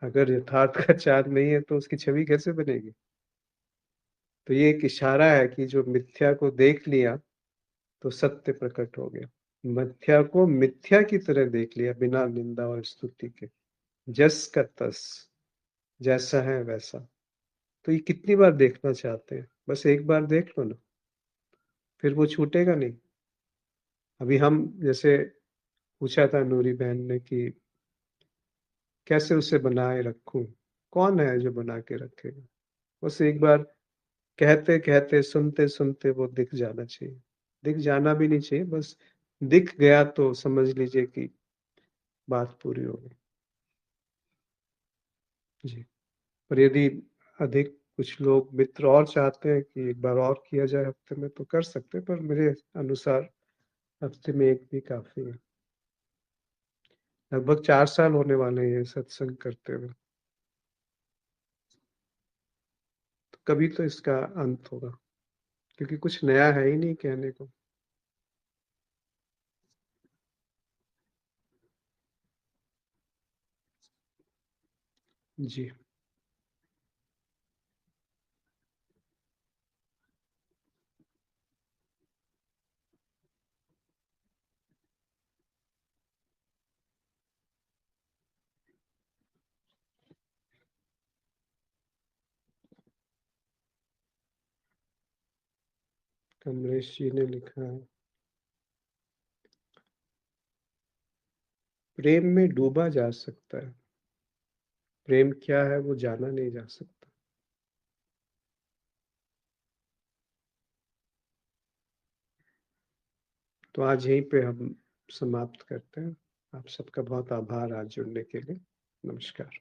अगर यथार्थ का चांद नहीं है तो उसकी छवि कैसे बनेगी? तो ये एक इशारा है कि जो मिथ्या को देख लिया तो सत्य प्रकट हो गया। मिथ्या को मिथ्या की तरह देख लिया, बिना निंदा और स्तुति के। जस का तस, जैसा है वैसा। तो ये कितनी बार देखना चाहते हैं? बस एक बार देख लो ना, फिर वो छूटेगा नहीं। अभी हम, जैसे पूछा था नूरी बहन ने कि कैसे उसे बनाए रखूं, कौन है जो बना के रखेगा? बस एक बार कहते कहते, सुनते सुनते वो दिख जाना चाहिए। दिख जाना भी नहीं चाहिए, बस दिख गया तो समझ लीजिए कि बात पूरी हो गई। जी। पर यदि अधिक कुछ लोग मित्र और चाहते हैं कि एक बार और किया जाए हफ्ते में, तो कर सकते हैं, पर मेरे अनुसार हफ्ते में एक भी काफी है। लगभग 4 साल होने वाले हैं ये सत्संग करते हुए, तो कभी तो इसका अंत होगा, क्योंकि कुछ नया है ही नहीं कहने को। जी। कमलेश जी ने लिखा है, प्रेम में डूबा जा सकता है, प्रेम क्या है वो जाना नहीं जा सकता। तो आज यहीं पे हम समाप्त करते हैं। आप सबका बहुत आभार आज जुड़ने के लिए। नमस्कार।